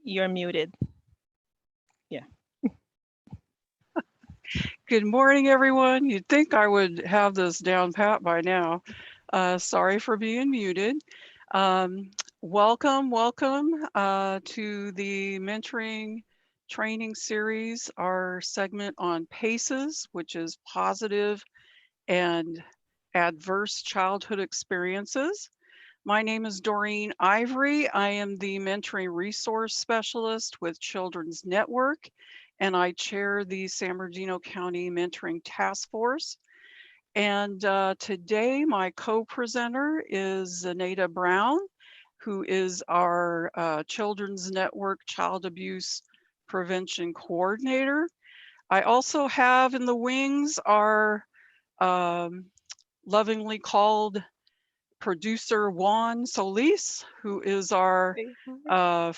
You're muted. Yeah. Good morning, everyone. You'd think I would have this down pat by now. Sorry for being muted. Um, welcome to the mentoring training series, our segment on PACEs, which is positive and adverse childhood experiences. My name is Doreen Ivory. I am the mentoring resource specialist with Children's Network, and I chair the San Bernardino County Mentoring Task Force. And today, my co-presenter is Zaneta Brown, who is our Children's Network Child Abuse Prevention Coordinator. I also have in the wings our lovingly called producer Juan Solis, who is our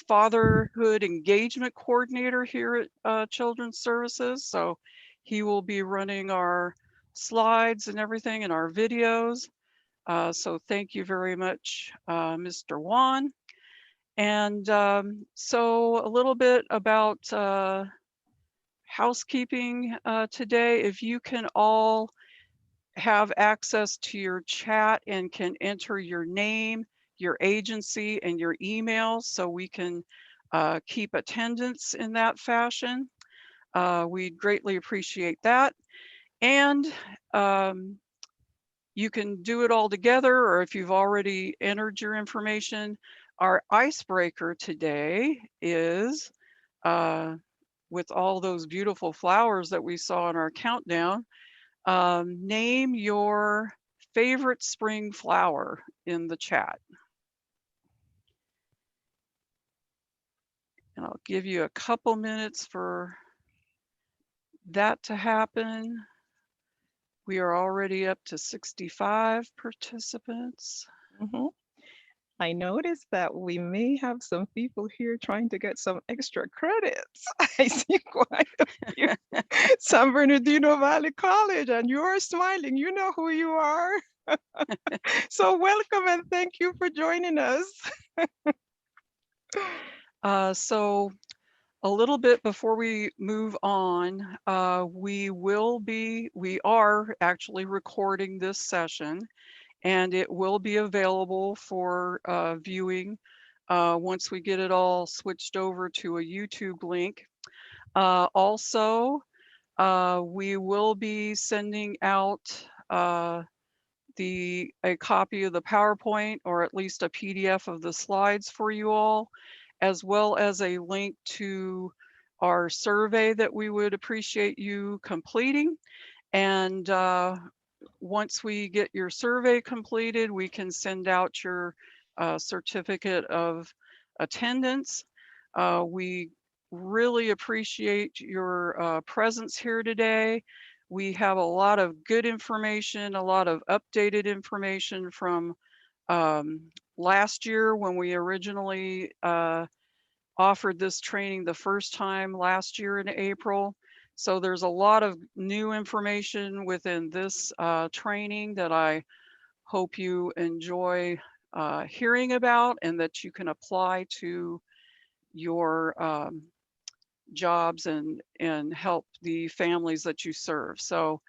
fatherhood engagement coordinator here at Children's Services. So he will be running our slides and everything in our videos. So thank you very much, Mr. Juan. And so a little bit about housekeeping today. If you can all have access to your chat and can enter your name, your agency, and your email so we can keep attendance in that fashion. We'd greatly appreciate that. And you can do it all together, or if you've already entered your information, our icebreaker today is with all those beautiful flowers that we saw in our countdown, name your favorite spring flower in the chat. And I'll give you a couple minutes for that to happen. We are already up to 65 participants. Mm-hmm. I noticed that we may have some people here trying to get some extra credits. I see quite a few. San Bernardino Valley College, and you are smiling. You know who you are. So welcome and thank you for joining us. So a little bit before we move on, we are actually recording this session, and it will be available for viewing once we get it all switched over to a YouTube link. Also, we will be sending out a copy of the PowerPoint, or at least a PDF of the slides for you all, as well as a link to our survey that we would appreciate you completing. And once we get your survey completed, we can send out your certificate of attendance. We really appreciate your presence here today. We have a lot of good information, a lot of updated information from last year when we originally offered this training the first time last year in April. So there's a lot of new information within this training that I hope you enjoy hearing about and that you can apply to your jobs and help the families that you serve. So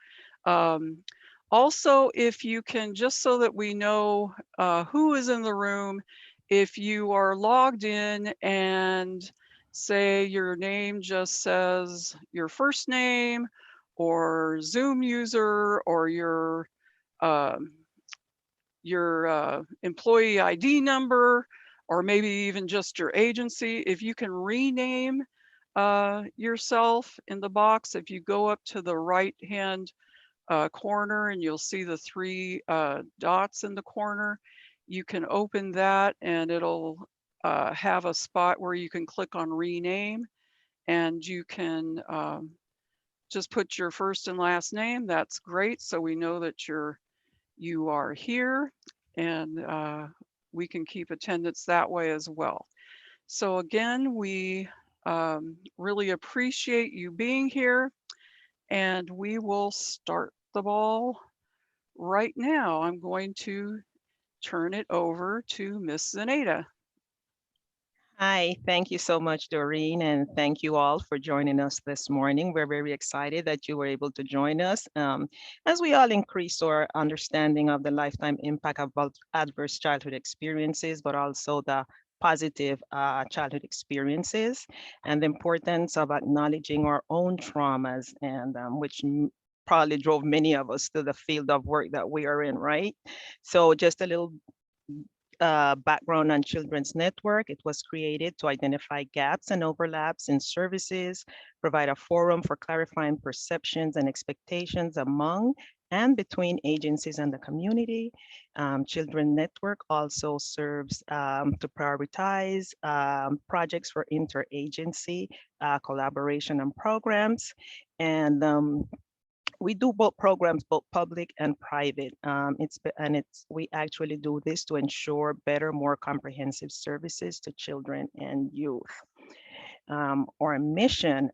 also, if you can, just so that we know who is in the room, if you are logged in and say your name just says your first name or Zoom user or your employee ID number, or maybe even just your agency, if you can rename yourself in the box, if you go up to the right hand corner and you'll see the three dots in the corner, you can open that and it'll have a spot where you can click on rename, and you can just put your first and last name. That's great, so we know that you are here, and we can keep attendance that way as well. So again, we really appreciate you being here, and we will start the ball right now. I'm going to turn it over to Miss Zaneta. Hi, thank you so much, Doreen, and thank you all for joining us this morning. We're very excited that you were able to join us as we all increase our understanding of the lifetime impact of both adverse childhood experiences, but also the positive childhood experiences and the importance of acknowledging our own traumas and probably drove many of us to the field of work that we are in, right? So just a little background on Children's Network. It was created to identify gaps and overlaps in services, provide a forum for clarifying perceptions and expectations among and between agencies and the community. Children Network also serves to prioritize projects for interagency collaboration and programs. And we do both programs, both public and private. We actually do this to ensure better, more comprehensive services to children and youth. Our mission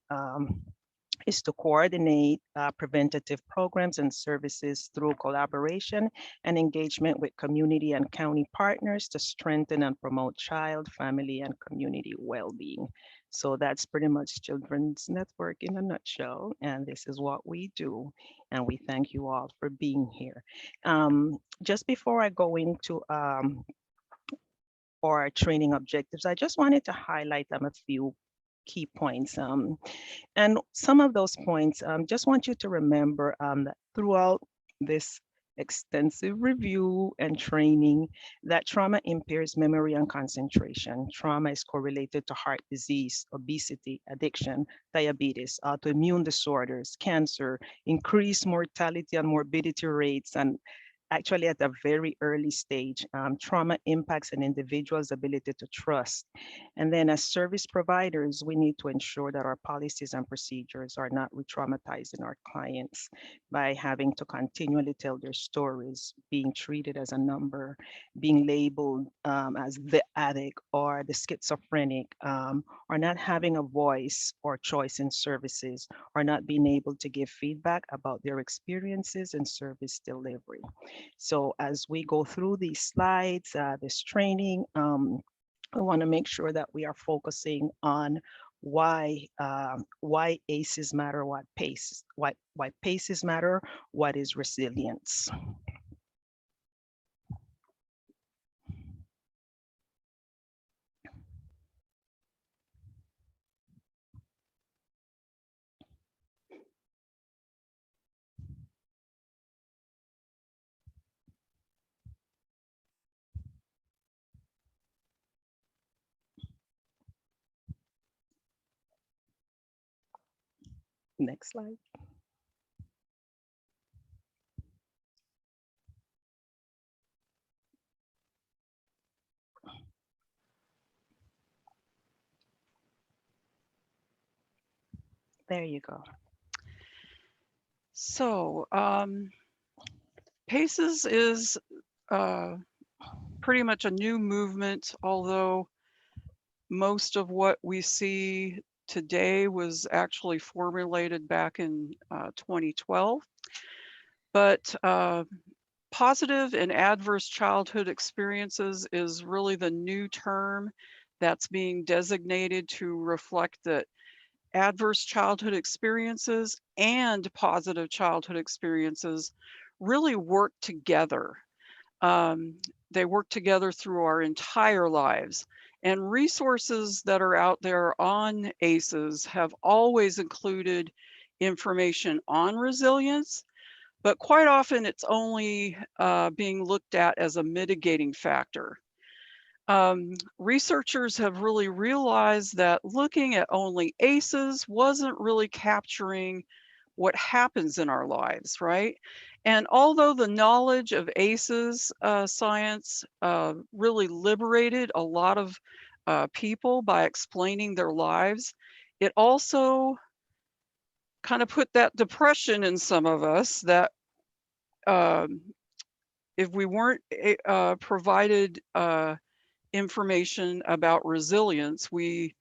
is to coordinate preventative programs and services through collaboration and engagement with community and county partners to strengthen and promote child, family, and community well-being. So that's pretty much Children's Network in a nutshell, and this is what we do. And we thank you all for being here. Just before I go into our training objectives, I just wanted to highlight a few key points. And some of those points, just want you to remember that throughout this extensive review and training, that trauma impairs memory and concentration. Trauma is correlated to heart disease, obesity, addiction, diabetes, autoimmune disorders, cancer, increased mortality and morbidity rates, and actually at a very early stage. Trauma impacts an individual's ability to trust. And then as service providers, we need to ensure that our policies and procedures are not re-traumatizing our clients by having to continually tell their stories, being treated as a number, being labeled as the addict or the schizophrenic, or not having a voice or choice in services, or not being able to give feedback about their experiences in service delivery. So as we go through these slides, this training, I want to make sure that we are focusing on why ACEs matter, why PACEs matter, what is resilience. Next slide. There you go. So PACES is pretty much a new movement, although most of what we see today was actually formulated back in 2012. But positive and adverse childhood experiences is really the new term that's being designated to reflect that adverse childhood experiences and positive childhood experiences really work together. They work together through our entire lives. And resources that are out there on ACEs have always included information on resilience, but quite often it's only being looked at as a mitigating factor. Researchers have really realized that looking at only ACEs wasn't really capturing what happens in our lives, right? And although the knowledge of ACEs science really liberated a lot of people by explaining their lives, it also kind of put that depression in some of us that um, if we weren't provided information about resilience, we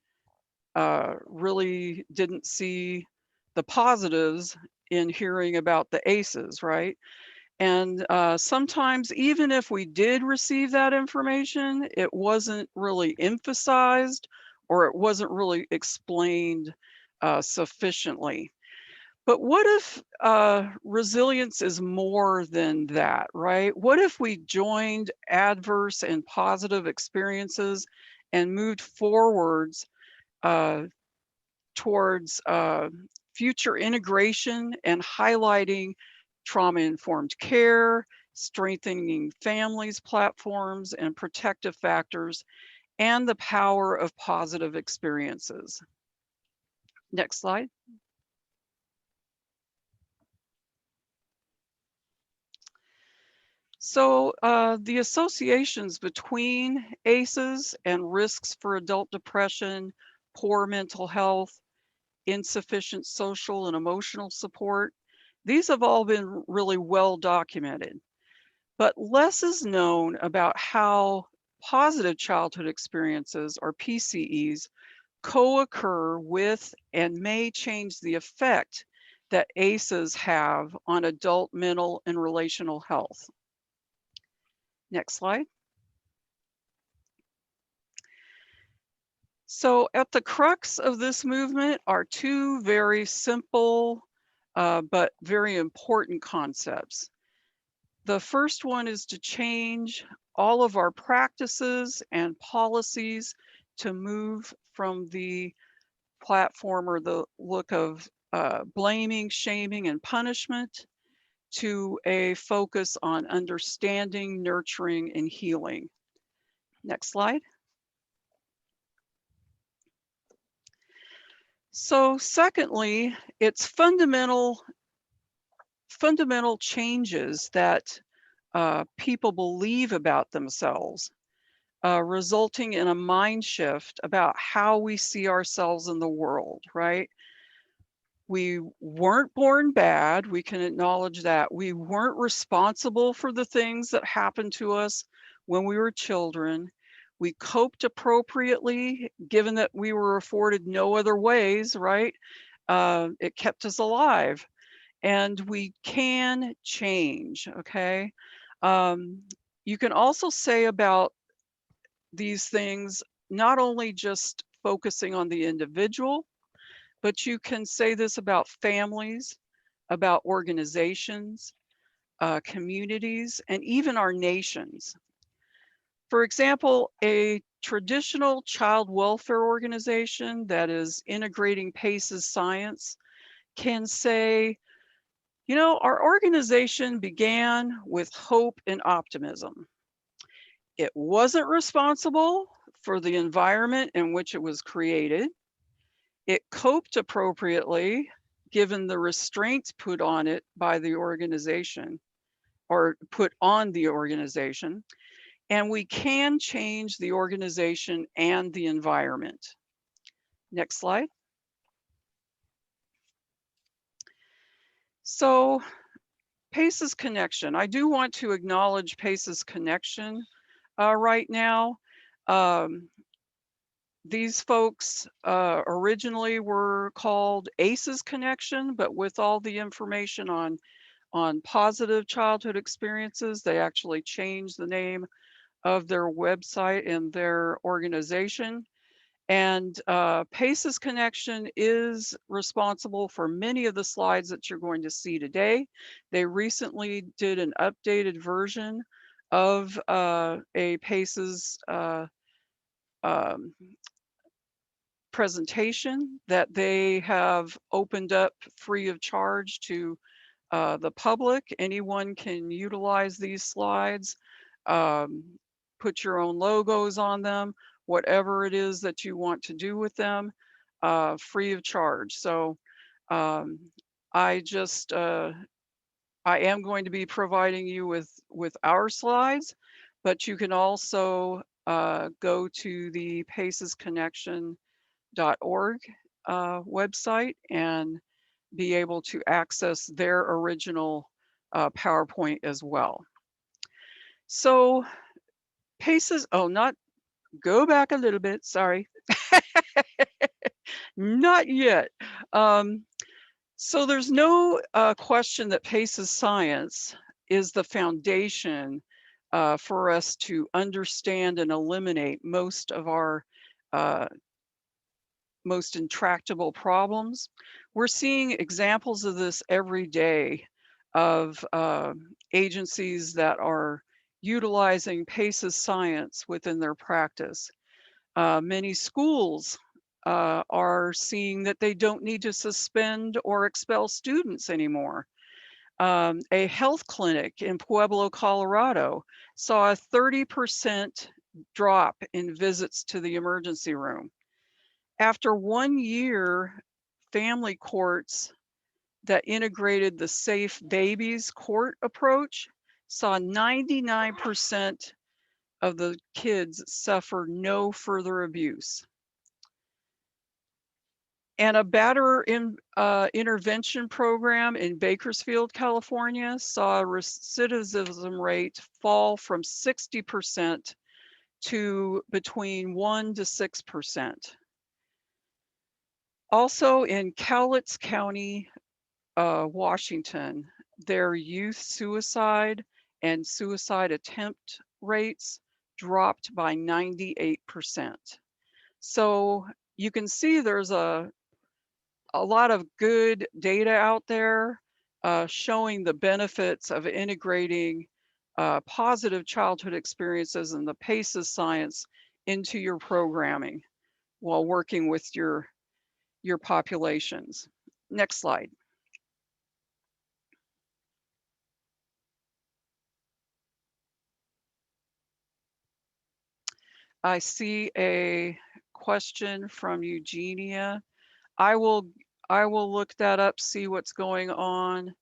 really didn't see the positives in hearing about the ACEs, right? And sometimes, even if we did receive that information, it wasn't really emphasized or it wasn't really explained sufficiently. But what if resilience is more than that, right? What if we joined adverse and positive experiences and moved forwards uh, towards future integration and highlighting trauma-informed care, strengthening families, platforms, and protective factors, and the power of positive experiences. Next slide. So the associations between ACEs and risks for adult depression, poor mental health, insufficient social and emotional support, these have all been really well documented. But less is known about how positive childhood experiences, or PCEs, co-occur with and may change the effect that ACEs have on adult mental and relational health. Next slide. So at the crux of this movement are two very simple but very important concepts. The first one is to change all of our practices and policies to move from the platform or the look of blaming, shaming, and punishment to a focus on understanding, nurturing, and healing. Next slide. So secondly, it's fundamental changes that people believe about themselves, resulting in a mind shift about how we see ourselves in the world, right? We weren't born bad. We can acknowledge that. We weren't responsible for the things that happened to us when we were children. We coped appropriately, given that we were afforded no other ways, right? It kept us alive. And we can change, okay? You can also say about these things, not only just focusing on the individual, but you can say this about families, about organizations, communities, and even our nations. For example, a traditional child welfare organization that is integrating PACE's science can say, you know, our organization began with hope and optimism. It wasn't responsible for the environment in which it was created. It coped appropriately given the restraints put on it by the organization or put on the organization. And we can change the organization and the environment. Next slide. So PACE's connection. I do want to acknowledge PACE's connection right now. These folks originally were called ACEs Connection, but with all the information on positive childhood experiences, they actually changed the name of their website and their organization. And PACE's Connection is responsible for many of the slides that you're going to see today. They recently did an updated version of a PACE's presentation that they have opened up free of charge to the public. Anyone can utilize these slides, put your own logos on them, whatever it is that you want to do with them, free of charge. So I just, I am going to be providing you with our slides, but you can also go to the pacesconnection.org website and be able to access their original PowerPoint as well. So PACE's, oh, not, go back a little bit, sorry. Not yet. So there's no question that PACE's science is the foundation for us to understand and eliminate most of our uh, most intractable problems. We're seeing examples of this every day of agencies that are utilizing PACES science within their practice. Many schools are seeing that they don't need to suspend or expel students anymore. A health clinic in Pueblo, Colorado saw a 30% drop in visits to the emergency room. After 1 year, family courts that integrated the Safe Babies Court approach saw 99% of the kids suffer no further abuse. And a intervention program in Bakersfield, California saw a recidivism rate fall from 60% to between 1 to 6%. Also in Cowlitz County, Washington, their youth suicide and suicide attempt rates dropped by 98%. So you can see there's a lot of good data out there showing the benefits of integrating positive childhood experiences and the PACES science into your programming while working with your populations. Next slide. I see a question from Eugenia. I will look that up, see what's going on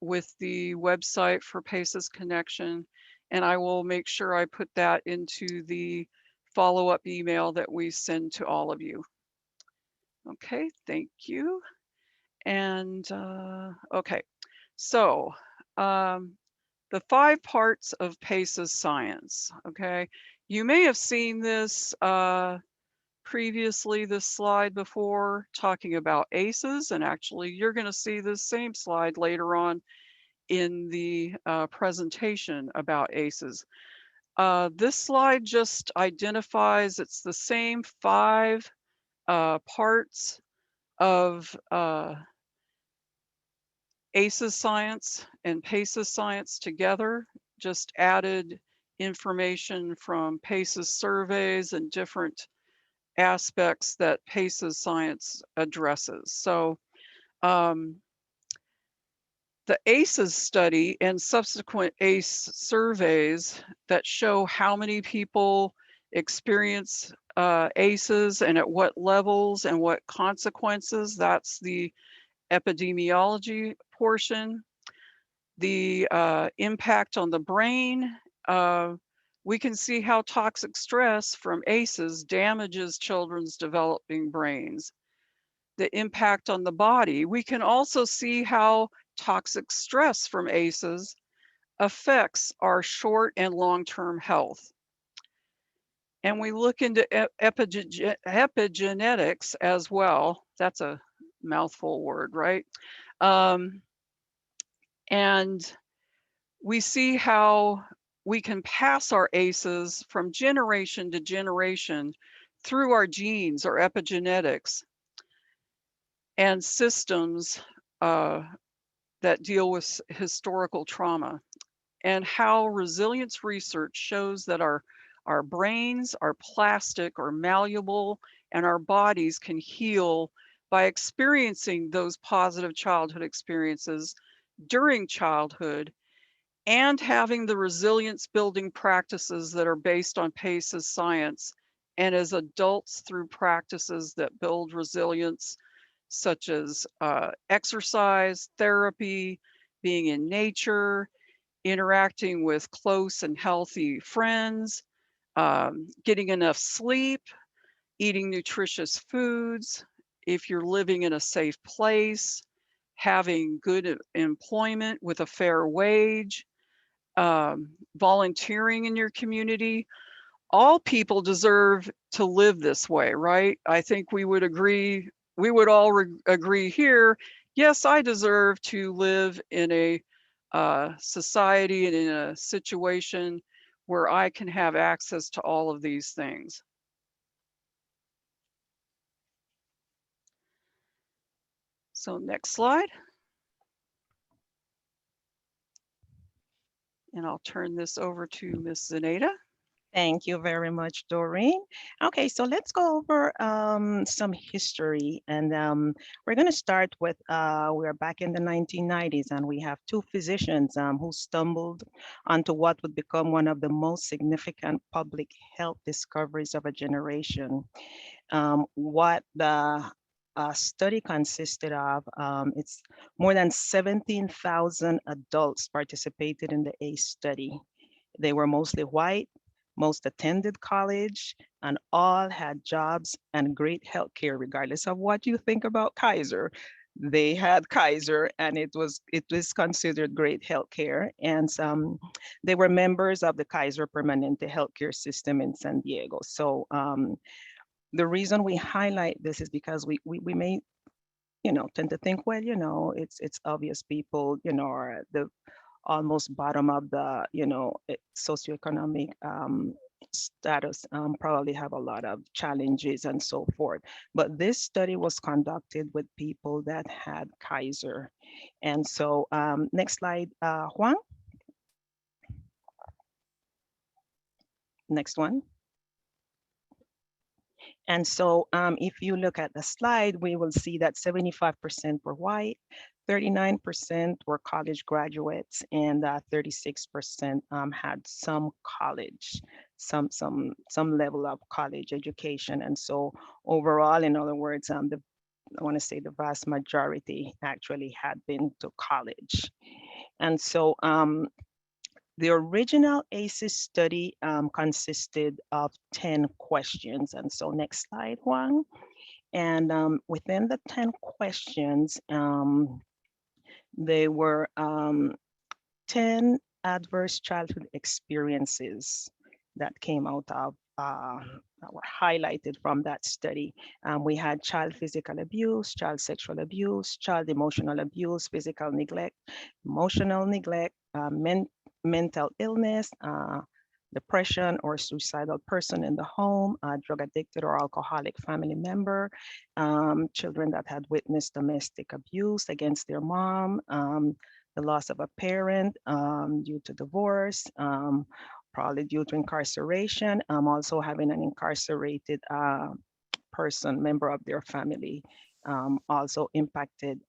with the website for PACES Connection, and I will make sure I put that into the follow-up email that we send to all of you. Okay, thank you. And okay, so the 5 parts of PACES science, okay? You may have seen this previously, this slide before, talking about ACEs, and actually you're gonna see this same slide later on in the presentation about ACEs. This slide just identifies, it's the same 5 parts of ACEs science and PACES science together, just added information from PACES surveys and different aspects that PACES science addresses. So the ACEs study and subsequent ACE surveys that show how many people experience ACEs and at what levels and what consequences, that's the epidemiology portion. The impact on the brain, we can see how toxic stress from ACEs damages children's developing brains. The impact on the body, we can also see how toxic stress from ACEs affects our short and long-term health. And we look into epigenetics as well. That's a mouthful word, right? And we see how we can pass our ACEs from generation to generation through our genes or epigenetics and systems that deal with historical trauma, and how resilience research shows that our brains are plastic or malleable, and our bodies can heal by experiencing those positive childhood experiences during childhood and having the resilience building practices that are based on PACES science, and as adults through practices that build resilience, such as exercise, therapy, being in nature, interacting with close and healthy friends, getting enough sleep, eating nutritious foods, if you're living in a safe place, having good employment with a fair wage, volunteering in your community. All people deserve to live this way, right? I think we would agree, we would all agree here, yes, I deserve to live in a society and in a situation where I can have access to all of these things. So next slide. And I'll turn this over to Miss Zenaida. Thank you very much, Doreen. Okay, so let's go over some history. And we're going to start with, we're back in the 1990s, and we have two physicians who stumbled onto what would become one of the most significant public health discoveries of a generation. What the study consisted of, it's more than 17,000 adults participated in the ACE study. They were mostly white, most attended college, and all had jobs and great healthcare, regardless of what you think about Kaiser. They had Kaiser, and it was considered great healthcare. And they were members of the Kaiser Permanente healthcare system in San Diego. So the reason we highlight this is because we may tend to think, well, it's obvious people, are the almost bottom of the, socioeconomic status, probably have a lot of challenges and so forth. But this study was conducted with people that had Kaiser. And so next slide, Juan. Next one. And so if you look at the slide, we will see that 75% were white, 39% were college graduates, and 36% had some college, some level of college education. And so overall, in other words, I want to say the vast majority actually had been to college. And so the original ACEs study consisted of 10 questions. And so next slide, Juan. And within the 10 questions, they were 10 adverse childhood experiences that came out of, that were highlighted from that study. We had child physical abuse, child sexual abuse, child emotional abuse, physical neglect, emotional neglect, mental illness, depression or suicidal person in the home, a drug addicted or alcoholic family member, children that had witnessed domestic abuse against their mom, the loss of a parent due to divorce, probably due to incarceration, also having an incarcerated person, member of their family, also impacted,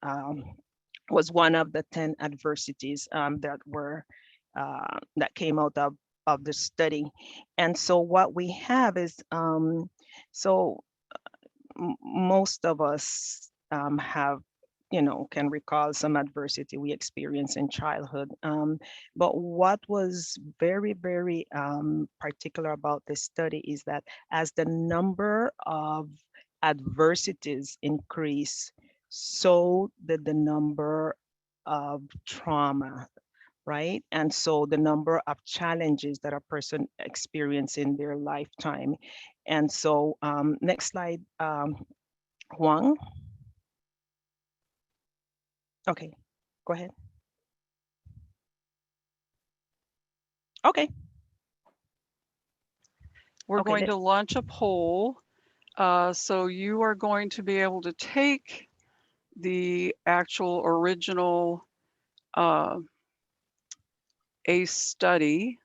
was one of the 10 adversities that came out of the study. And so what we have is, so most of us have, can recall some adversity we experienced in childhood. But what was very, very particular about this study is that as the number of adversities increase, so did the number of trauma, right? And so the number of challenges that a person experiences in their lifetime. And so next slide, Huang. Okay, go ahead. Okay. We're Okay. going to launch a poll. So you are going to be able to take the actual original ACE study,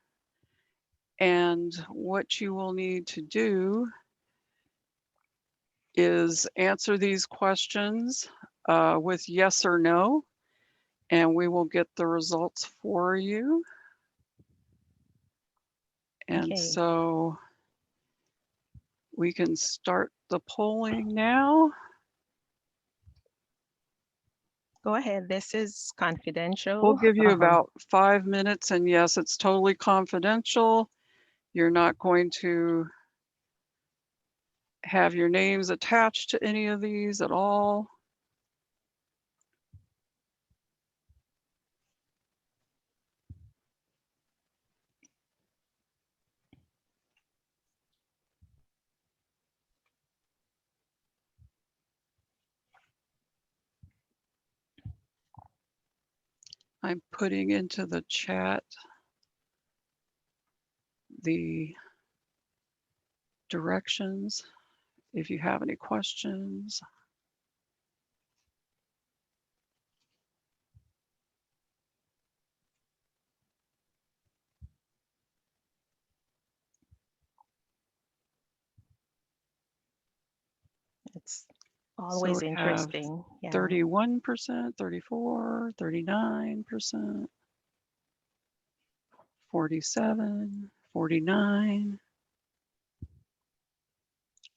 and what you will need to do is answer these questions with yes or no, and we will get the results for you. And Okay. so we can start the polling now. Go ahead. This is confidential. We'll give you about 5 minutes, and yes, it's totally confidential. You're not going to have your names attached to any of these at all. I'm putting into the chat the directions if you have any questions. It's So always we have interesting. Yeah. 31%, 34, 39%, 47, 49.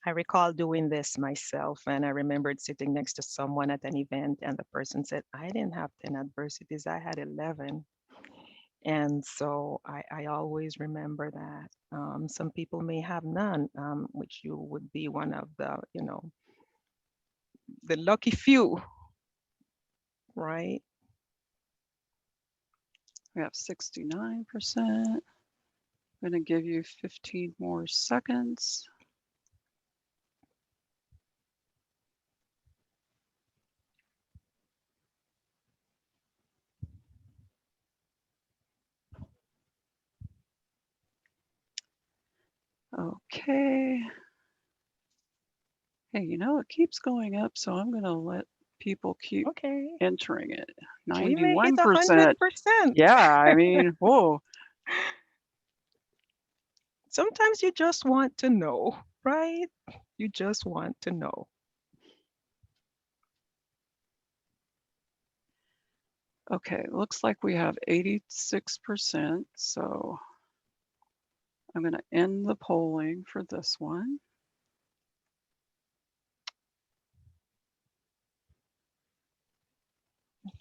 I recall doing this myself, and I remembered sitting next to someone at an event, and the person said, I didn't have 10 adversities, I had 11. And so I always remember that. Some people may have none, which you would be one of the lucky few, right? We have 69%. I'm going to give you 15 more seconds. Okay. Hey, you know, it keeps going up, so I'm going to let people keep Okay. entering it. We may hit 91%. 100%. Yeah, I mean, whoa. Sometimes you just want to know, right? You just want to know. Okay, looks like we have 86%. So I'm going to end the polling for this one.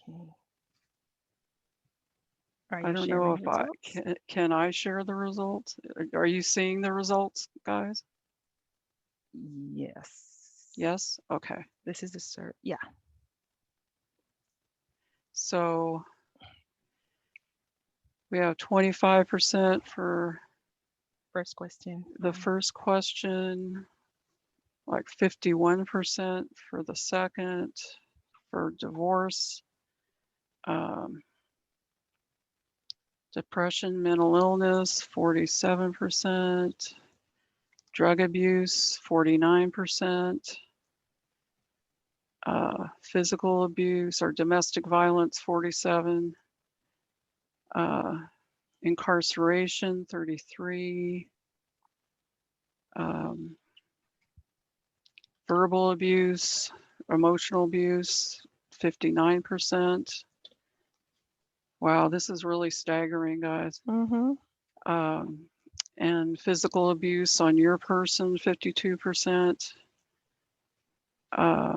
Okay. Are I you don't know sharing if I results? can I share the results? Are you seeing the results, guys? Yes. Yes? Okay. This is the cert. Yeah. So we have 25% for First question. the first question, like 51% for the second, for divorce, um, depression, mental illness, 47%, drug abuse, 49%, physical abuse or domestic violence, 47, incarceration, 33, um, verbal abuse, emotional abuse, 59%. Wow, this is really staggering, guys. Mm-hmm. Um, and physical abuse on your person, 52%. Uh,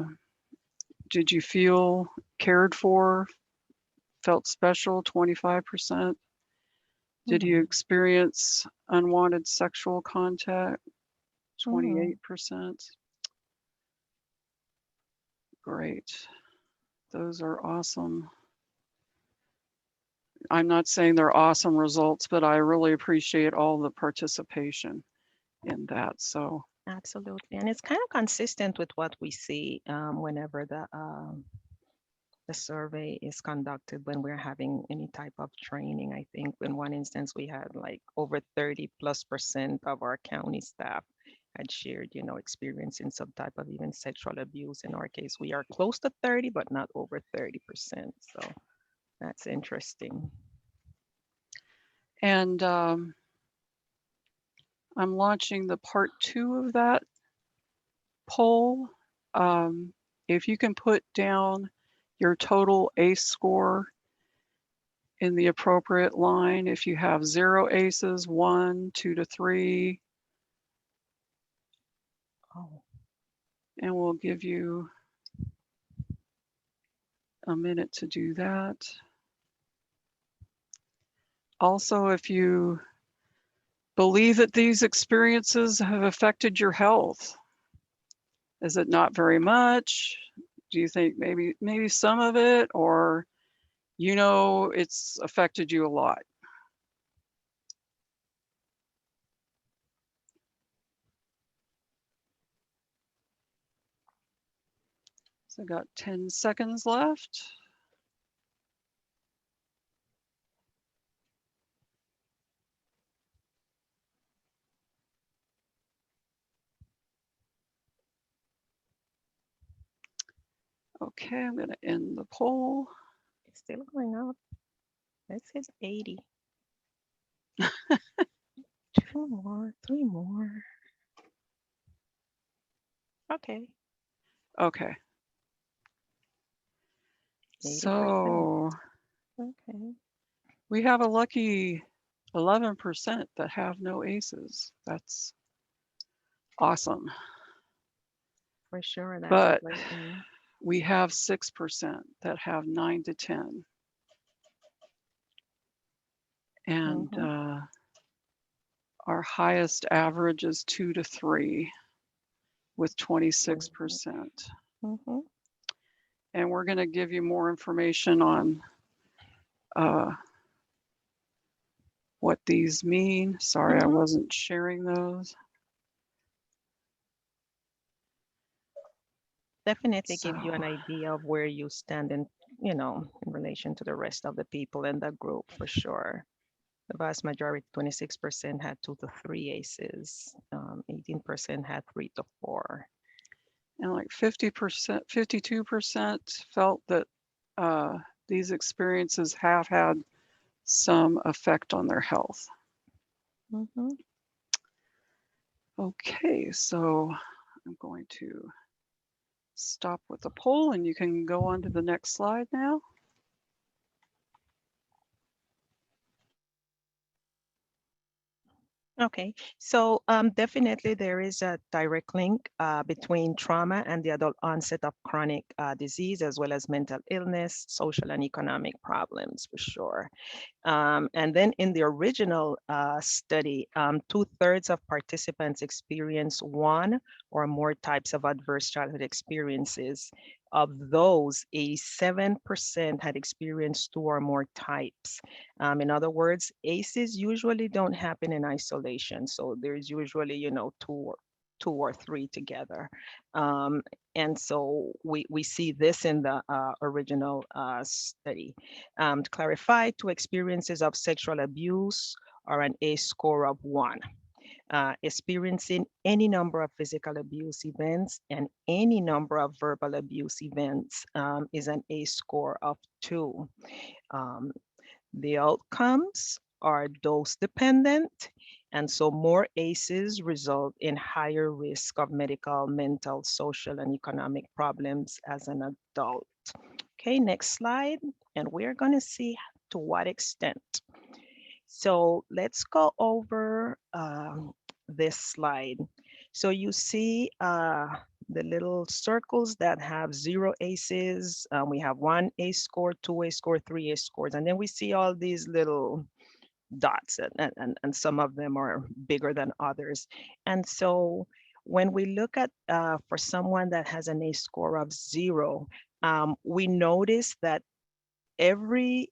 did you feel cared for, felt special, 25%? Did you Mm-hmm. experience unwanted sexual contact, Mm-hmm. 28%? Great. Those are awesome. I'm not saying they're awesome results, but I really appreciate all the participation in that. So, Absolutely. And it's kind of consistent with what we see whenever the survey is conducted when we're having any type of training. I think in one instance we had like over 30+% of our county staff had shared, experiencing some type of even sexual abuse. In our case, we are close to 30, but not over 30%. So that's interesting. and I'm launching the part 2 of that poll. Um, if you can put down your total ACE score in the appropriate line, if you have 0 ACEs, 1, 2 to 3, Oh, and we'll give you a minute to do that. Also, if you believe that these experiences have affected your health, is it not very much? Do you think maybe some of it, or it's affected you a lot? So I got 10 seconds left. Okay, I'm going to end the poll. It's still going up. Let's hit 80. Two more, three more. Okay, Okay, 80%. so Okay, we have a lucky 11% that have no aces. That's awesome. for sure, that's a But great thing. we have 6% that have 9 to 10. And Mm-hmm, our highest average is 2 to 3 with mm-hmm, 26%. mm-hmm. And we're going to give you more information on uh, what these mean. Sorry, I Mm-hmm. wasn't sharing those. Definitely So, gives you an idea of where you stand in relation to the rest of the people in the group for sure. The vast majority, 26% had two to three aces. 18% had three to four. and like 50%, 52% felt that uh, these experiences have had some effect on their health. Mm-hmm. Okay, so I'm going to stop with the poll and you can go on to the next slide now. Okay, so definitely there is a direct link between trauma and the adult onset of chronic disease, as well as mental illness, social and economic problems for sure. And then in the original study, 2/3 of participants experienced one or more types of adverse childhood experiences. Of those, 87% had experienced two or more types. In other words, ACEs usually don't happen in isolation. So there's usually, two or three together. Um, and so we see this in the original study. To clarify, two experiences of sexual abuse are an ACE score of one. Experiencing any number of physical abuse events and any number of verbal abuse events is an ACE score of two. Um, the outcomes are dose dependent, and so more ACEs result in higher risk of medical, mental, social, and economic problems as an adult. Okay, next slide. And we're going to see to what extent. So let's go over this slide. So you see the little circles that have zero aces. We have one ace score, two ace score, three ace scores. And then we see all these little dots, and some of them are bigger than others. And so when we look at for someone that has an ace score of zero, we notice that every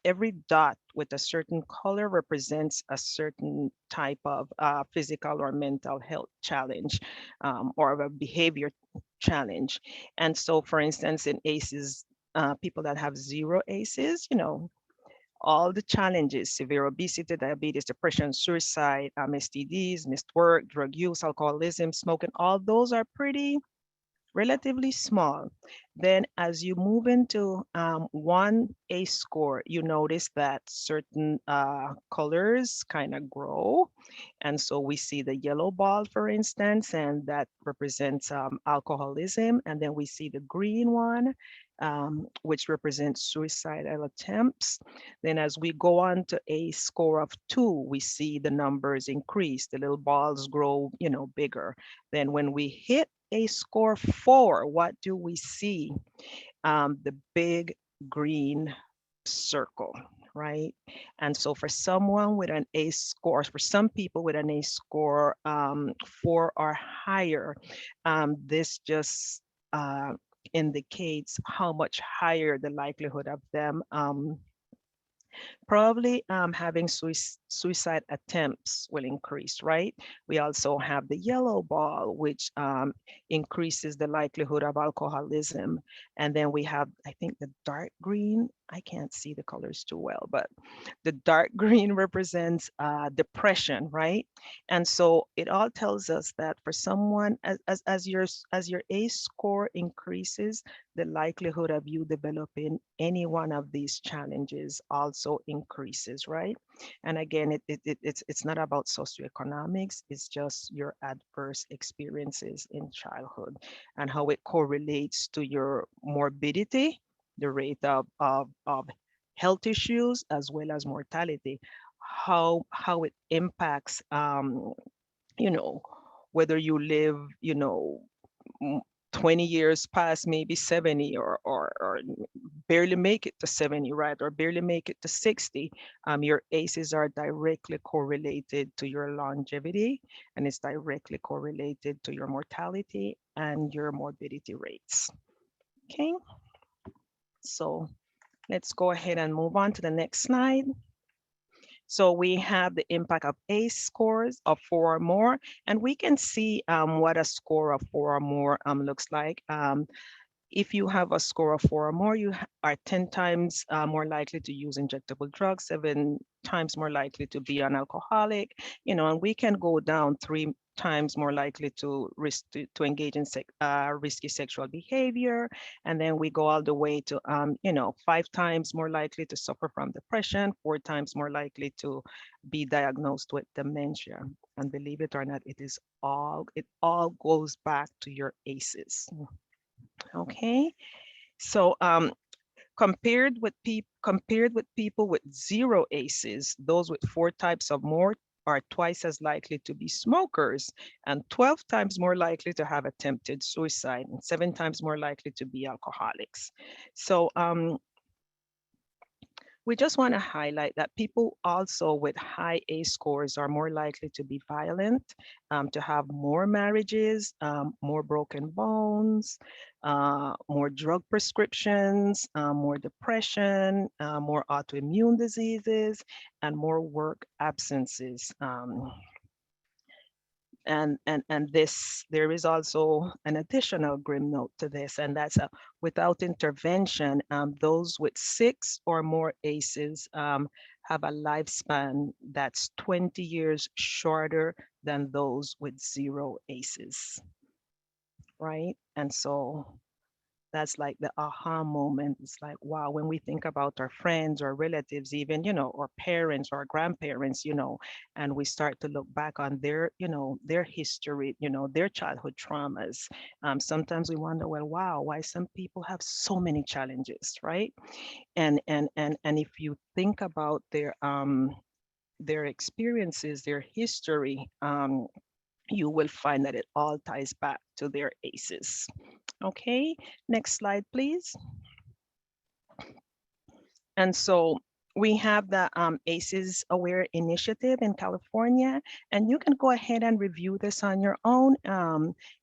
every dot with a certain color represents a certain type of physical or mental health challenge, or of a behavior challenge. And so, for instance, in ACEs, people that have zero ACEs, all the challenges: severe obesity, diabetes, depression, suicide, STDs, missed work, drug use, alcoholism, smoking, all those are pretty relatively small. Then as you move into one ACE score, you notice that certain colors kind of grow. And so we see the yellow ball, for instance, and that represents alcoholism. And then we see the green one, which represents suicidal attempts. Then as we go on to a score of two, we see the numbers increase, the little balls grow, bigger. Then when we hit a score four, what do we see? The big green circle, right? And so for someone with an A score, for some people with an A score four or higher, this just indicates how much higher the likelihood of them probably having suicide attempts will increase, right? We also have the yellow ball, which increases the likelihood of alcoholism. And then we have, I think, the dark green. I can't see the colors too well, but the dark green represents depression, right? And so it all tells us that for someone, as your ACE score increases, the likelihood of you developing any one of these challenges also increases, right? And again, it's not about socioeconomics, it's just your adverse experiences in childhood and how it correlates to your morbidity, the rate of health issues, as well as mortality, how it impacts, you know, whether you live, 20 years past maybe 70, or barely make it to 70, right? Or barely make it to 60. Your ACEs are directly correlated to your longevity, and it's directly correlated to your mortality and your morbidity rates. Okay, so let's go ahead and move on to the next slide. So we have the impact of ACE scores of 4 or more, and we can see what a score of 4 or more looks like. If you have a score of 4 or more, you are 10 times more likely to use injectable drugs, 7 times more likely to be an alcoholic, and we can go down 3 times more likely to to engage in risky sexual behavior. And then we go all the way to, 5 times more likely to suffer from depression, 4 times more likely to be diagnosed with dementia. And believe it or not, it all goes back to your ACEs. Okay, so compared with people with zero ACEs, those with 4 types of more are twice as likely to be smokers, and 12 times more likely to have attempted suicide, and 7 times more likely to be alcoholics. So we just want to highlight that people also with high ACE scores are more likely to be violent, to have more marriages, more broken bones, more drug prescriptions, more depression, more autoimmune diseases, and more work absences. And this, there is also an additional grim note to this, and that's without intervention, those with 6 or more ACEs have a lifespan that's 20 years shorter than those with zero ACEs, right? And so that's like the aha moment. It's like, wow, when we think about our friends or relatives, even, or parents or grandparents, and we start to look back on their, their history, their childhood traumas. Sometimes we wonder, well, wow, why some people have so many challenges, right? And if you think about their experiences, their history, you will find that it all ties back to their ACEs. Okay, next slide, please. And so we have the ACEs Aware Initiative in California, and you can go ahead and review this on your own.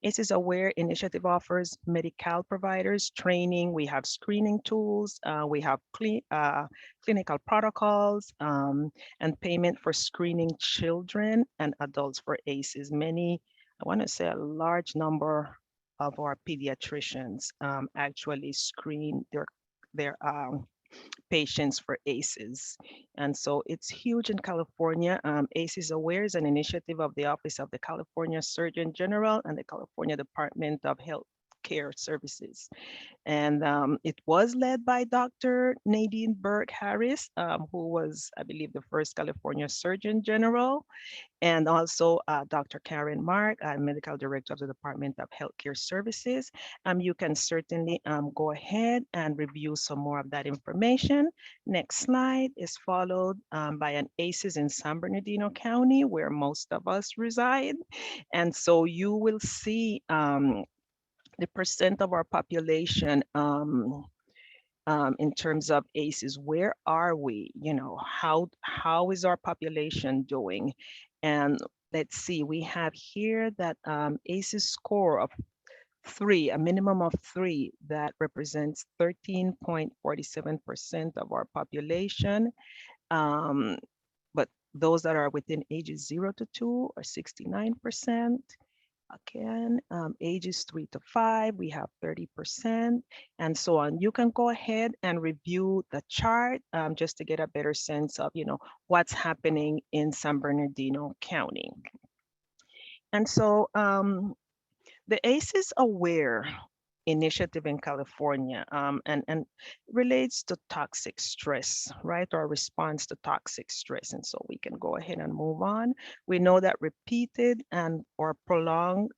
ACEs Aware Initiative offers medical providers training. We have screening tools. We have clinical protocols, and payment for screening children and adults for ACEs. I want to say a large number of our pediatricians actually screen their patients for ACEs. And so it's huge in California. ACEs Aware is an initiative of the Office of the California Surgeon General and the California Department of Health Care Services. And it was led by Dr. Nadine Burke Harris, who was, I believe, the first California Surgeon General, and also Dr. Karen Mark, Medical Director of the Department of Healthcare Services. You can certainly go ahead and review some more of that information. Next slide is followed by an ACEs in San Bernardino County, where most of us reside. And so you will see the percent of our population in terms of ACEs. Where are we? How is our population doing? And let's see, we have here that ACEs score of 3, a minimum of 3, that represents 13.47% of our population. Um, but Those that are within ages 0 to 2 are 69%. Again, ages 3 to 5, we have 30%, and so on. You can go ahead and review the chart just to get a better sense of, what's happening in San Bernardino County. And so the ACEs Aware initiative in California and relates to toxic stress, right? Or response to toxic stress. And so we can go ahead and move on. We know that repeated and or prolonged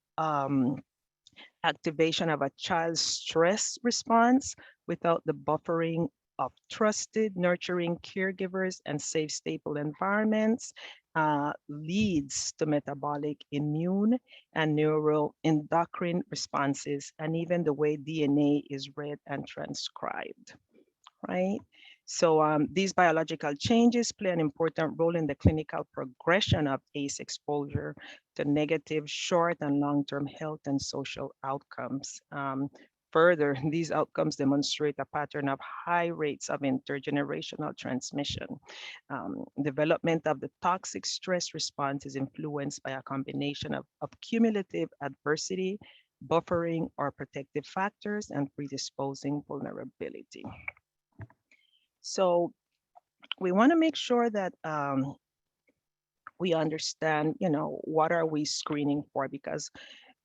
activation of a child's stress response without the buffering of trusted, nurturing caregivers and safe, stable environments leads to metabolic, immune, and neuroendocrine responses, and even the way DNA is read and transcribed, right? So these biological changes play an important role in the clinical progression of ACE exposure to negative short and long-term health and social outcomes. Further, these outcomes demonstrate a pattern of high rates of intergenerational transmission. Development of the toxic stress response is influenced by a combination of cumulative adversity, buffering or protective factors, and predisposing vulnerability. So we want to make sure that we understand, what are we screening for, because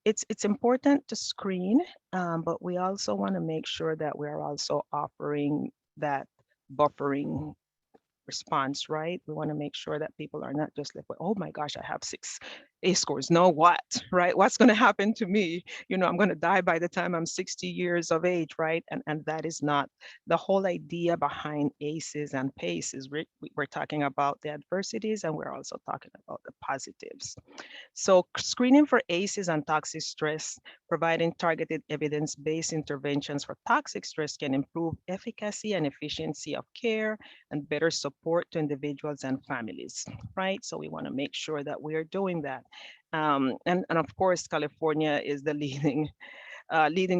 it's important to screen, but we also want to make sure that we are also offering that buffering response, right? We want to make sure that people are not just like, well, oh my gosh, I have 6 A scores. No, what, right? What's going to happen to me? I'm going to die by the time I'm 60 years of age, right? And that is not the whole idea behind ACEs and PACEs. We're talking about the adversities, and we're also talking about the positives. So screening for ACEs and toxic stress, providing targeted evidence-based interventions for toxic stress can improve efficacy and efficiency of care and better support to individuals and families, right? So we want to make sure that we are doing that. And of course, California is the leading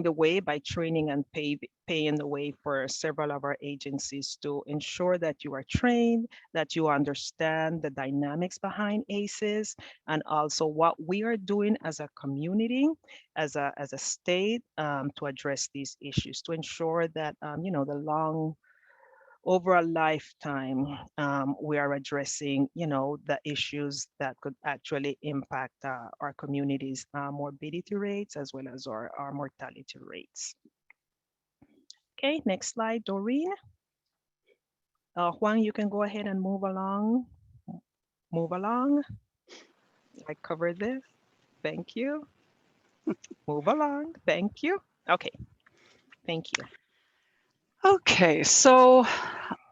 the way by training and paying the way for several of our agencies to ensure that you are trained, that you understand the dynamics behind ACEs, and also what we are doing as a community, as a state, to address these issues, to ensure that, the long over a lifetime, we are addressing, the issues that could actually impact our communities' morbidity rates as well as our mortality rates. Okay, next slide, Doreen. Juan, you can go ahead and move along. Move along. I covered this. Thank you. Move along. Thank you. Okay, thank you. Okay, so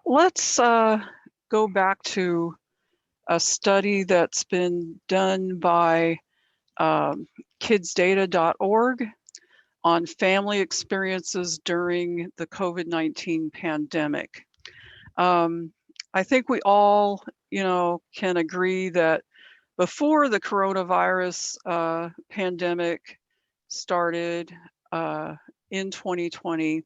let's go back to a study that's been done by kidsdata.org on family experiences during the COVID-19 pandemic. I think we all, can agree that before the coronavirus pandemic started in 2020,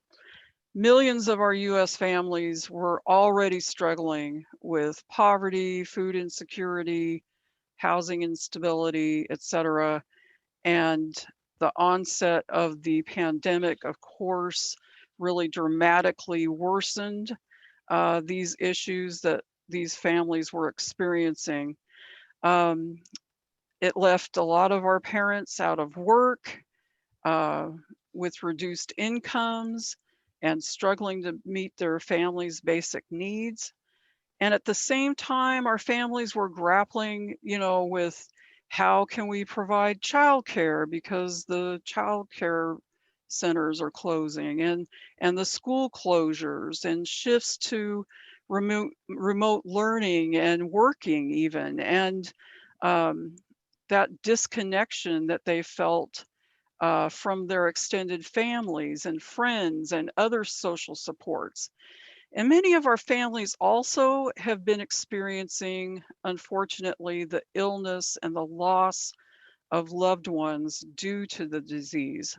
millions of our US families were already struggling with poverty, food insecurity, housing instability, etc. And the onset of the pandemic, of course, really dramatically worsened these issues that these families were experiencing. It left a lot of our parents out of work with reduced incomes and struggling to meet their families' basic needs. And at the same time, our families were grappling, with how can we provide childcare because the childcare centers are closing, and the school closures and shifts to remote learning and working even, and that disconnection that they felt from their extended families and friends and other social supports. And many of our families also have been experiencing, unfortunately, the illness and the loss of loved ones due to the disease.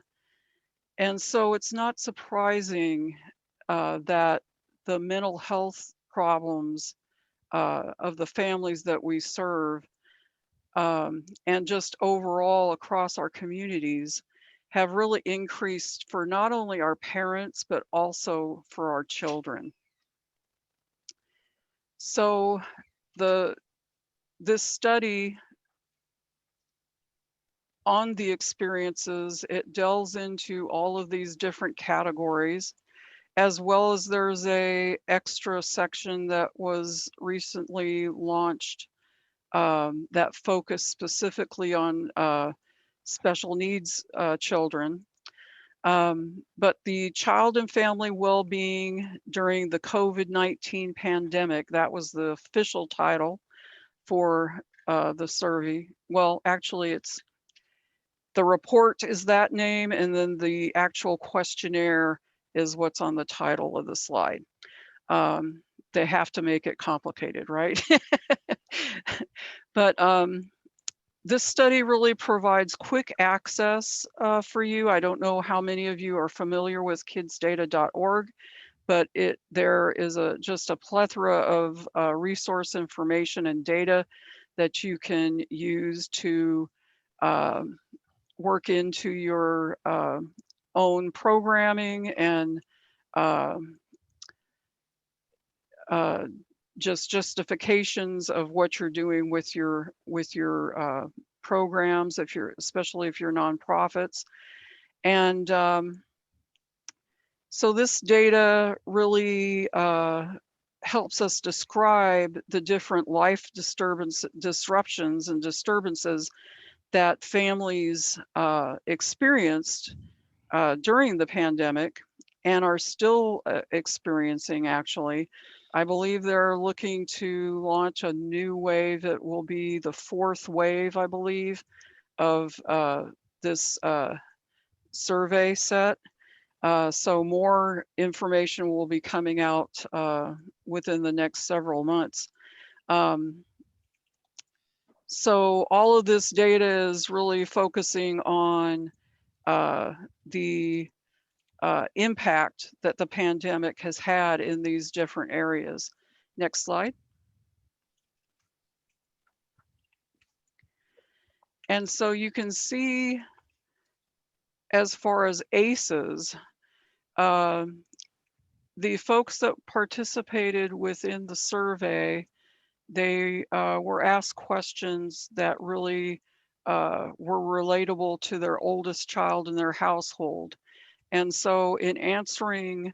And so it's not surprising that the mental health problems of the families that we serve, and just overall across our communities, have really increased for not only our parents, but also for our children. So this study on the experiences, it delves into all of these different categories, as well as there's a extra section that was recently launched, that focused specifically on special needs children. But the child and family well-being during the COVID-19 pandemic, that was the official title for the survey. Well, actually, it's the report is that name, and then the actual questionnaire is what's on the title of the slide. They have to make it complicated, right? But this study really provides quick access for you. I don't know how many of you are familiar with kidsdata.org, but there is just a plethora of resource information and data that you can use to work into your own programming and uh, uh, just justifications of what you're doing with your programs, especially if you're nonprofits. And so this data really helps us describe the different life disruptions and disturbances that families experienced during the pandemic and are still experiencing, actually. I believe they're looking to launch a new wave that will be the fourth wave, I believe, of this survey set. So more information will be coming out within the next several months. So all of this data is really focusing on the impact that the pandemic has had in these different areas. Next slide. And so you can see, as far as ACEs, the folks that participated within the survey, they were asked questions that really were relatable to their oldest child in their household. And so in answering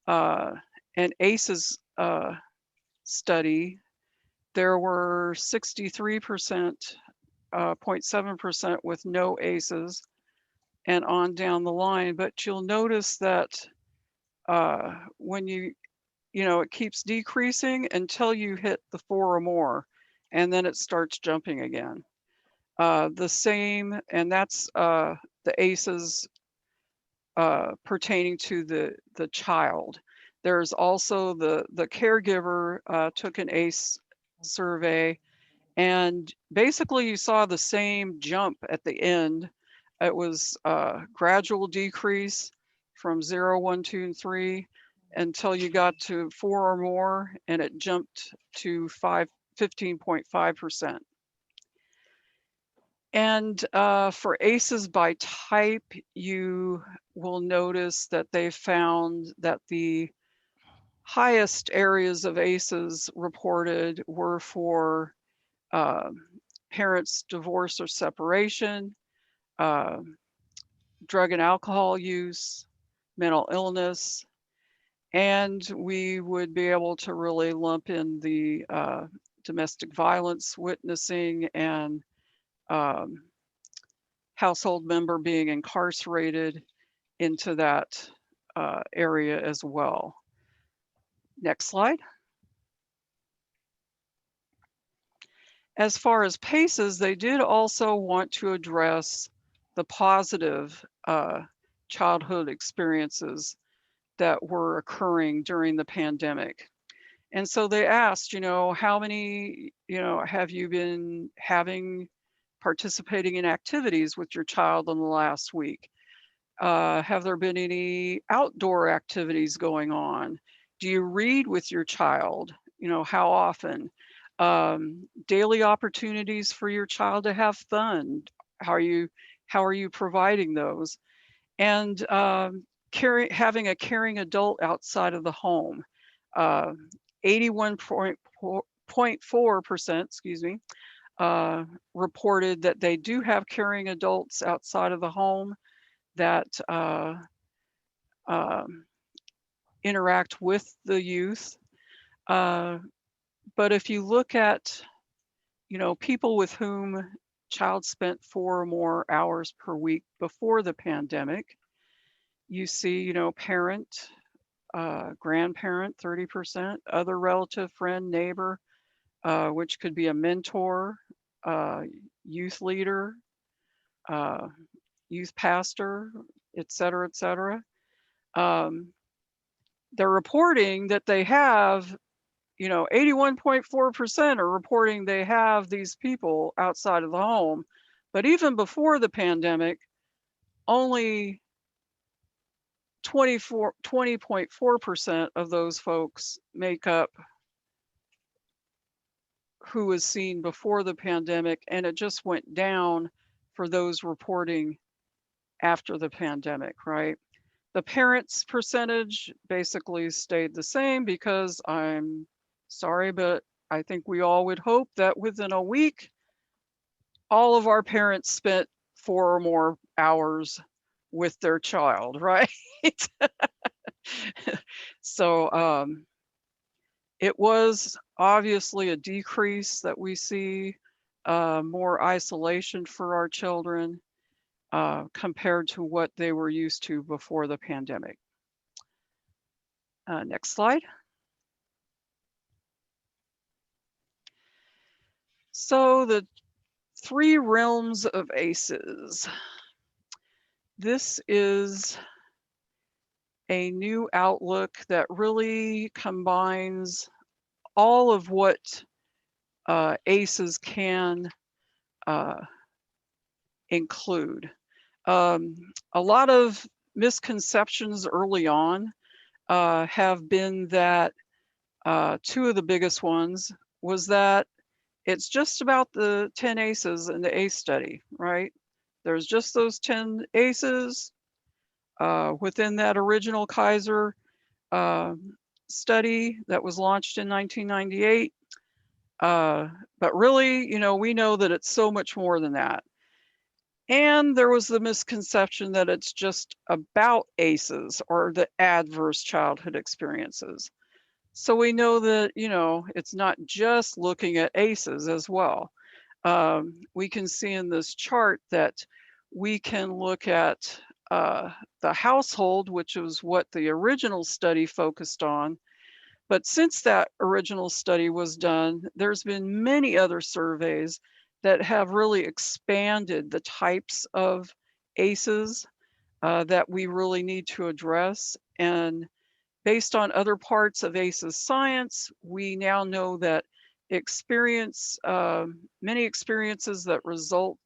an ACEs study, there were 63%, 0.7% with no ACEs, and on down the line. But you'll notice that when it keeps decreasing until you hit the 4 or more, and then it starts jumping again. The same, and that's the ACEs pertaining to the child. There's also the caregiver took an ACE survey, and basically you saw the same jump at the end. It was a gradual decrease from 0, 1, 2, and 3 until you got to 4 or more, and it jumped to 15.5%. And for ACEs by type, you will notice that they found that the highest areas of ACEs reported were for parents' divorce or separation, drug and alcohol use, mental illness, and we would be able to really lump in the domestic violence witnessing and household member being incarcerated into that area as well. Next slide. As far as PACEs, they did also want to address the positive childhood experiences that were occurring during the pandemic. And so they asked, how many, have you been participating in activities with your child in the last week? Have there been any outdoor activities going on? Do you read with your child? How often? Daily opportunities for your child to have fun. How are you providing those? And having a caring adult outside of the home. Uh, 81.4%, excuse me, reported that they do have caring adults outside of the home that um, interact with the youth. But if you look at, people with whom child spent 4 or more hours per week before the pandemic, you see, parent, grandparent, 30%, other relative, friend, neighbor, which could be a mentor, uh, youth leader, uh, youth pastor, et cetera, et cetera. Um, they're reporting that they have, 81.4% are reporting they have these people outside of the home. But even before the pandemic, only 20.4% of those folks make up who was seen before the pandemic, and it just went down for those reporting after the pandemic, right? The parents percentage basically stayed the same because I'm sorry, but I think we all would hope that within a week, all of our parents spent 4 or more hours with their child, right? So it was obviously a decrease that we see, more isolation for our children compared to what they were used to before the pandemic. Next slide. So the 3 realms of ACEs. This is a new outlook that really combines all of what ACEs can uh, include. A lot of misconceptions early on have been that 2 of the biggest ones was that it's just about the 10 ACEs in the ACE study, right? There's just those 10 ACEs within that original Kaiser uh, study that was launched in 1998. But really, we know that it's so much more than that. And there was the misconception that it's just about ACEs or the adverse childhood experiences. So we know that, it's not just looking at ACEs as well. We can see in this chart that we can look at the household, which was what the original study focused on. But since that original study was done, there's been many other surveys that have really expanded the types of ACEs that we really need to address. And based on other parts of ACEs science, we now know that many experiences that result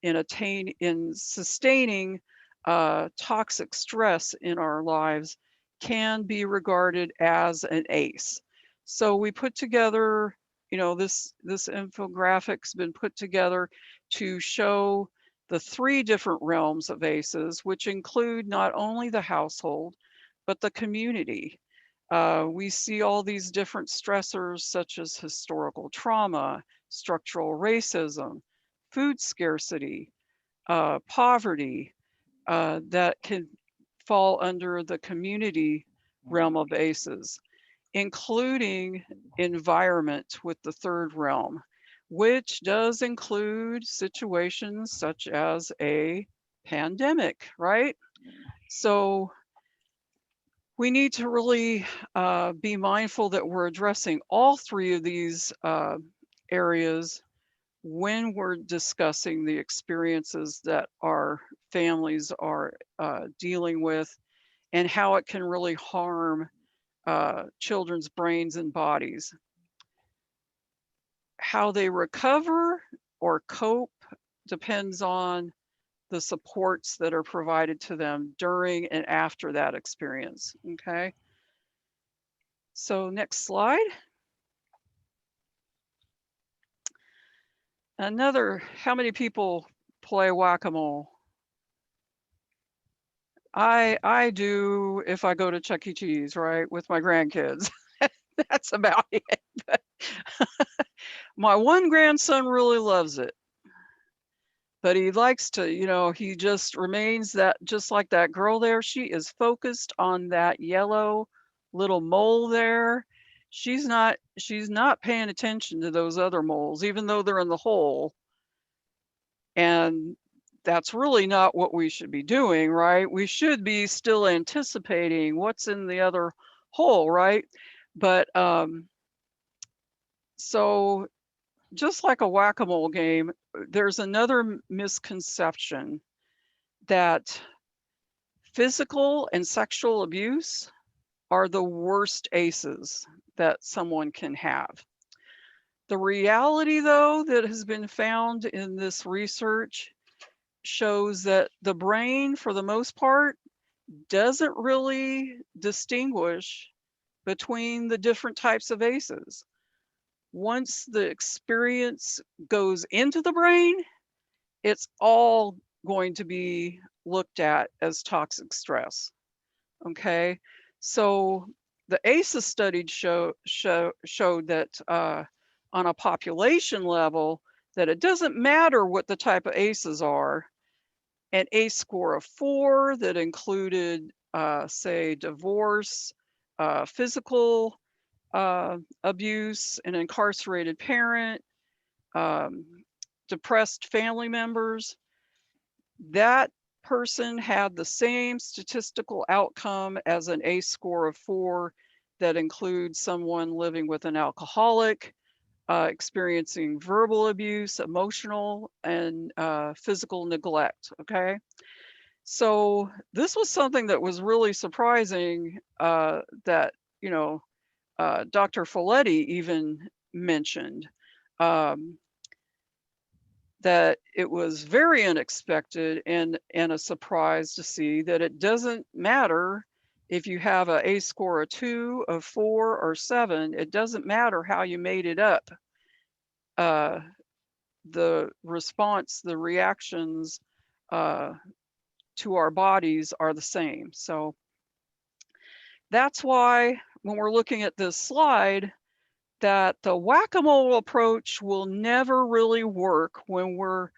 in sustaining toxic stress in our lives can be regarded as an ACE. So we put together, this infographic's been put together to show the 3 different realms of ACEs, which include not only the household, but the community. We see all these different stressors such as historical trauma, structural racism, food scarcity, poverty, that can fall under the community realm of ACEs, including environment with the 3rd realm, which does include situations such as a pandemic, right? So we need to really be mindful that we're addressing all 3 of these areas when we're discussing the experiences that our families are dealing with and how it can really harm children's brains and bodies. How they recover or cope depends on the supports that are provided to them during and after that experience, okay? So next slide. How many people play whack-a-mole? I do if I go to Chuck E. Cheese, right, with my grandkids. That's about it. But my one grandson really loves it. But he likes to, he just remains that just like that girl there. She is focused on that yellow little mole there. She's not paying attention to those other moles, even though they're in the hole. And that's really not what we should be doing, right? We should be still anticipating what's in the other hole, right? But so just like a whack-a-mole game, there's another misconception that physical and sexual abuse are the worst ACEs that someone can have. The reality, though, that has been found in this research shows that the brain, for the most part, doesn't really distinguish between the different types of ACEs. Once the experience goes into the brain, it's all going to be looked at as toxic stress. Okay, so the ACEs study showed that on a population level, that it doesn't matter what the type of ACEs are. An ACE score of 4 that included, say, divorce, physical abuse, an incarcerated parent, um, depressed family members, that person had the same statistical outcome as an ACE score of 4 that includes someone living with an alcoholic, experiencing verbal abuse, emotional, and physical neglect. Okay. So this was something that was really surprising that, Dr. Folletti even mentioned. Um, that it was very unexpected and a surprise to see that it doesn't matter if you have a ACE score of 2, of 4, or 7. It doesn't matter how you made it up. Uh, the response, the reactions uh, to our bodies are the same. So that's why when we're looking at this slide, that the whack-a-mole approach will never really work when we're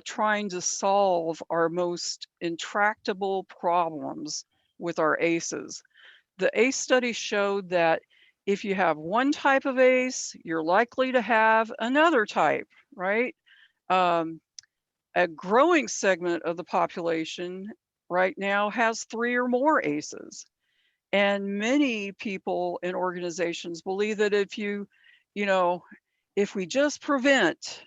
trying to solve our most intractable problems with our ACEs. The ACE study showed that if you have one type of ACE, you're likely to have another type, right? Um, a growing segment of the population right now has 3 or more ACEs. And many people in organizations believe that you know, if we just prevent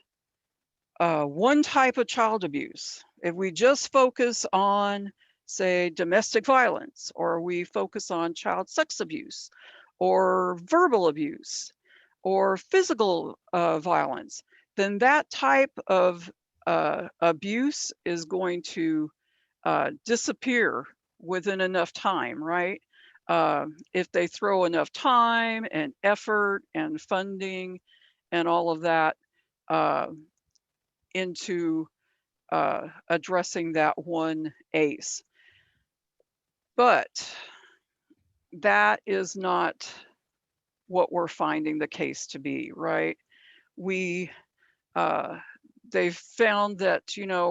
one type of child abuse, if we just focus on, say, domestic violence, or we focus on child sex abuse, or verbal abuse, or physical violence, then that type of abuse is going to disappear within enough time, right? If they throw enough time and effort and funding and all of that uh, into addressing that one ACE. But that is not what we're finding the case to be, right? We uh, they've found that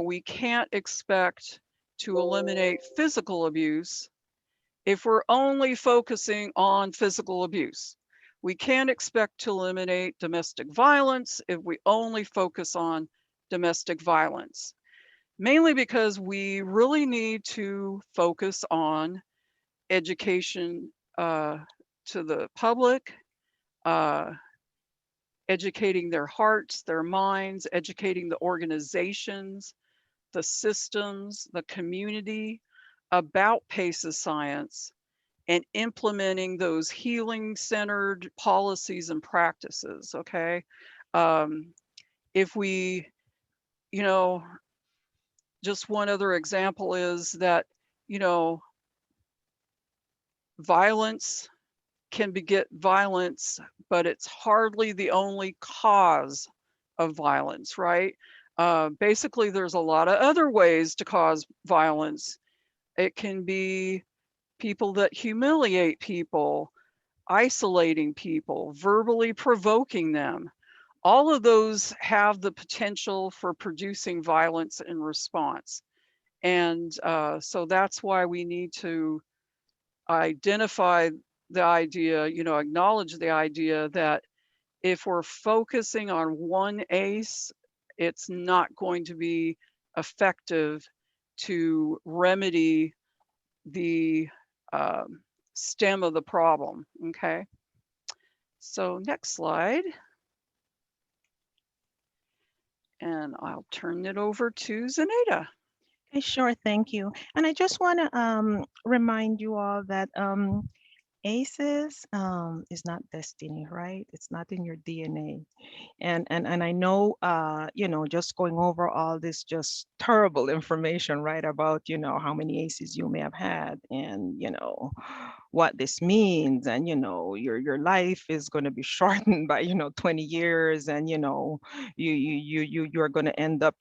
we can't expect to eliminate physical abuse if we're only focusing on physical abuse. We can't expect to eliminate domestic violence if we only focus on domestic violence, mainly because we really need to focus on education to the public, uh, educating their hearts, their minds, educating the organizations, the systems, the community about PACES science, and implementing those healing centered policies and practices. Okay. Um, if we, you know, just one other example is that, you know, violence can beget violence, but it's hardly the only cause of violence, right? Basically, there's a lot of other ways to cause violence. It can be people that humiliate people, isolating people, verbally provoking them. All of those have the potential for producing violence in response. And so that's why we need to identify the idea, acknowledge the idea that if we're focusing on one ACE, it's not going to be effective to remedy the stem of the problem. Okay. So next slide. And I'll turn it over to Zenaida. Okay, sure, thank you. And I just want to remind you all that ACEs is not destiny, right? It's not in your DNA. And I know just going over all this just terrible information, right, about how many aces you may have had, and what this means, and your life is going to be shortened by 20 years, and you're going to end up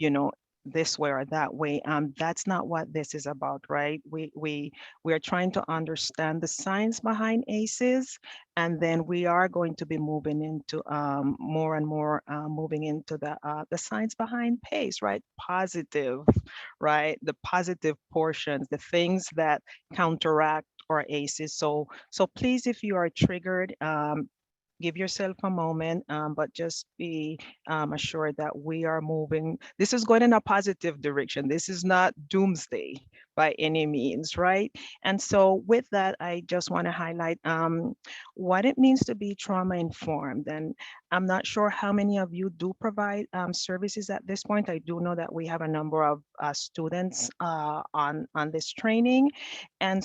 this way or that way. That's not what this is about, right? We are trying to understand the science behind ACEs, and then we are going to be moving into more and more moving into the science behind PACE, right? Positive, right? The positive portions, the things that counteract our ACEs. So please, if you are triggered, give yourself a moment, but just be assured that we are moving. This is going in a positive direction. This is not doomsday by any means, right? And so with that, I just want to highlight what it means to be trauma informed. And I'm not sure how many of you do provide services at this point. I do know that we have a number of students on this training. And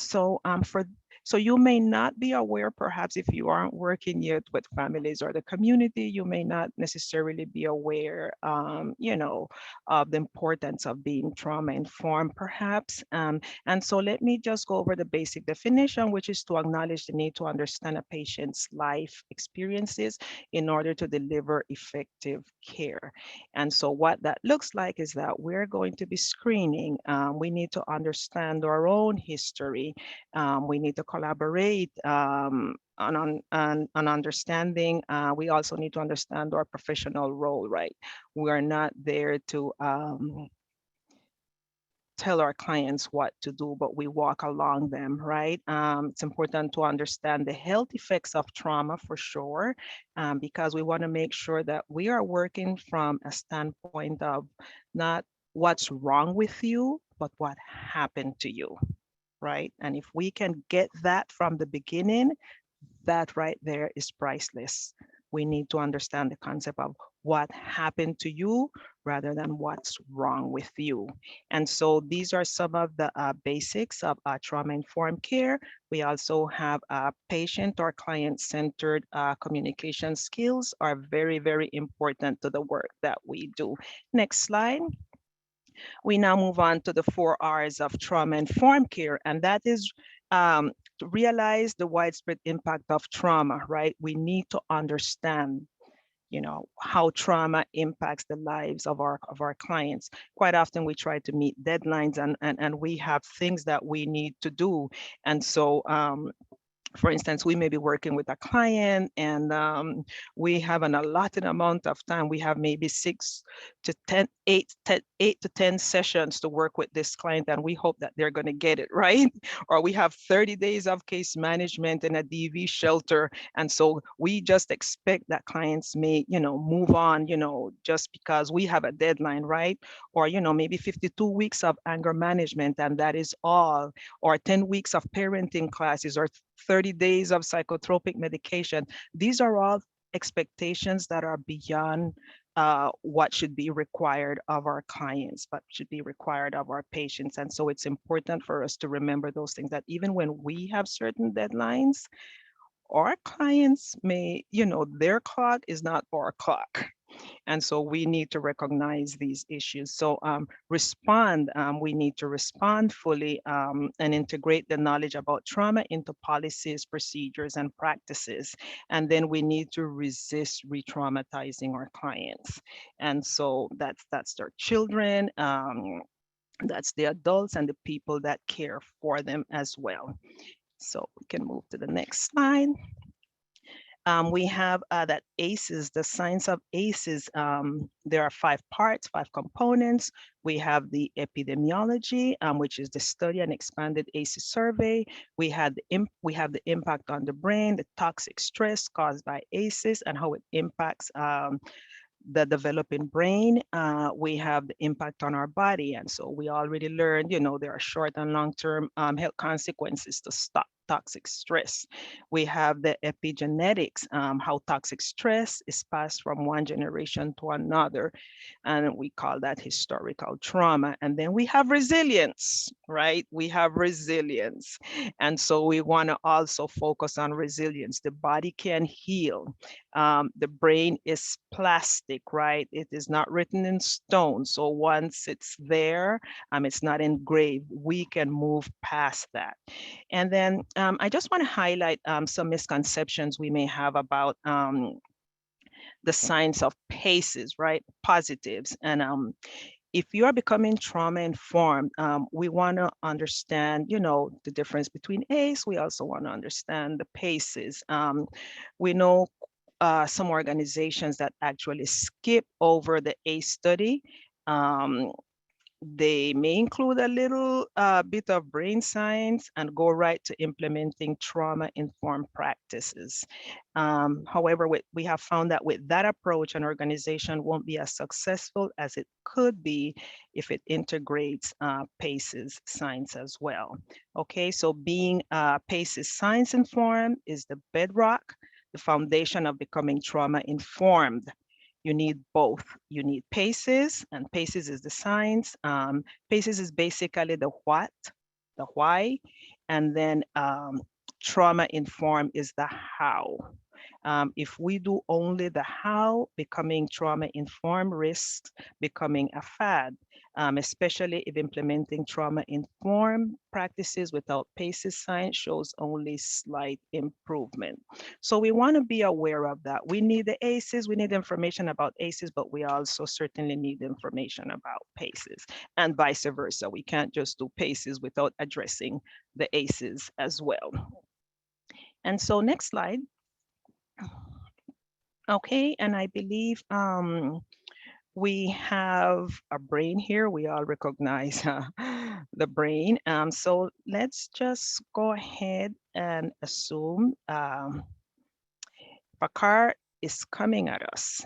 so you may not be aware, perhaps if you aren't working yet with families or the community, you may not necessarily be aware, of the importance of being trauma informed, perhaps. And so let me just go over the basic definition, which is to acknowledge the need to understand a patient's life experiences in order to deliver effective care. And so what that looks like is that we're going to be screening. We need to understand our own history. We need to collaborate on understanding. We also need to understand our professional role, right? We are not there to tell our clients what to do, but we walk along them, right? It's important to understand the health effects of trauma for sure, because we want to make sure that we are working from a standpoint of not what's wrong with you, but what happened to you, right? And if we can get that from the beginning, that right there is priceless. We need to understand the concept of what happened to you rather than what's wrong with you. And so these are some of the basics of trauma-informed care. We also have patient or client-centered communication skills are very, very important to the work that we do. Next slide. We now move on to the 4 R's of trauma-informed care, and that is to realize the widespread impact of trauma, right? We need to understand how trauma impacts the lives of our clients. Quite often we try to meet deadlines, and we have things that we need to do. And so for instance, we may be working with a client, and we have an allotted amount of time. We have maybe 8 to 10 sessions to work with this client, and we hope that they're going to get it right. Or we have 30 days of case management in a DV shelter, and so we just expect that clients may, move on, just because we have a deadline, right? Or maybe 52 weeks of anger management, and that is all. Or 10 weeks of parenting classes, or 30 days of psychotropic medication. These are all expectations that are beyond what should be required of our clients, but should be required of our patients. And so it's important for us to remember those things, that even when we have certain deadlines, our clients may, their clock is not our clock. And so we need to recognize these issues. So respond, we need to respond fully and integrate the knowledge about trauma into policies, procedures, and practices. And then we need to resist re-traumatizing our clients. And so that's their children, that's the adults and the people that care for them as well. So we can move to the next slide. We have that ACEs, the science of ACEs. There are 5 parts, 5 components. We have the epidemiology, which is the study and expanded ACEs survey. We have the impact on the brain, the toxic stress caused by ACEs and how it impacts the developing brain. We have the impact on our body. And so we already learned, there are short and long-term health consequences to stop toxic stress. We have the epigenetics, how toxic stress is passed from one generation to another. And we call that historical trauma. And then we have resilience, right? We have resilience. And so we want to also focus on resilience. The body can heal. The brain is plastic, right? It is not written in stone. So once it's there, it's not engraved. We can move past that. And then I just want to highlight some misconceptions we may have about the science of PACEs, right? Positives. And if you are becoming trauma informed, we want to understand, the difference between ACE. We also want to understand the PACEs. We know some organizations that actually skip over the ACE study. They may include a little bit of brain science and go right to implementing trauma-informed practices. However, we have found that with that approach, an organization won't be as successful as it could be if it integrates PACES science as well. Okay, so being PACES science-informed is the bedrock, the foundation of becoming trauma-informed. You need both. You need PACEs, and PACEs is the science. PACEs is basically the what, the why, and then trauma informed is the how. If we do only the how, becoming trauma informed risks becoming a fad, especially if implementing trauma informed practices without PACEs science shows only slight improvement. So we want to be aware of that. We need the ACEs, we need information about ACEs, but we also certainly need information about PACEs and vice versa. We can't just do PACEs without addressing the ACEs as well. And so next slide. Okay, and I believe we have a brain here. We all recognize the brain. So let's just go ahead and assume if a car is coming at us,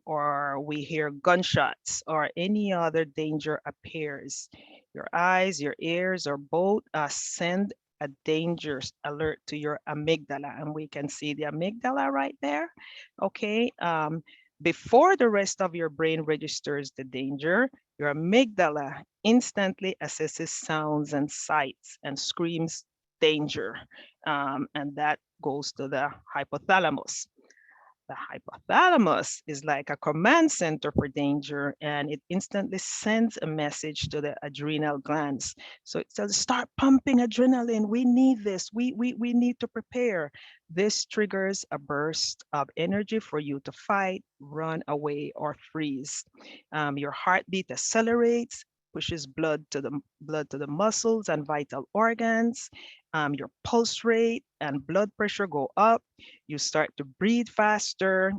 or we hear gunshots or any other danger appears, your eyes, your ears, or both send a danger alert to your amygdala. And we can see the amygdala right there. Okay. Before the rest of your brain registers the danger, your amygdala instantly assesses sounds and sights and screams danger. And that goes to the hypothalamus. The hypothalamus is like a command center for danger, and it instantly sends a message to the adrenal glands. So it says, start pumping adrenaline. We need this. We need to prepare. This triggers a burst of energy for you to fight, run away, or freeze. Your heartbeat accelerates, pushes blood to the muscles and vital organs. Your pulse rate and blood pressure go up. You start to breathe faster.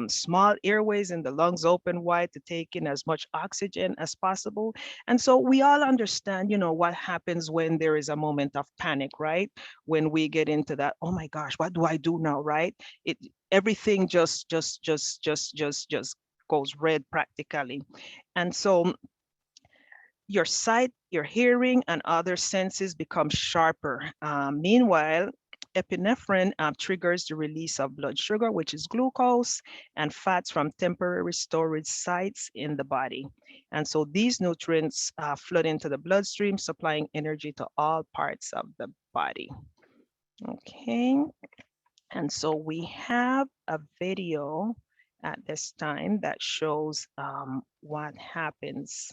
Small airways in the lungs open wide to take in as much oxygen as possible. And so we all understand, what happens when there is a moment of panic, right? When we get into that, oh my gosh, what do I do now, right? Everything just goes red practically. And so your sight, your hearing, and other senses become sharper. Meanwhile, epinephrine triggers the release of blood sugar, which is glucose, and fats from temporary storage sites in the body. And so these nutrients flood into the bloodstream, supplying energy to all parts of the body. Okay, and so we have a video, at this time that shows what happens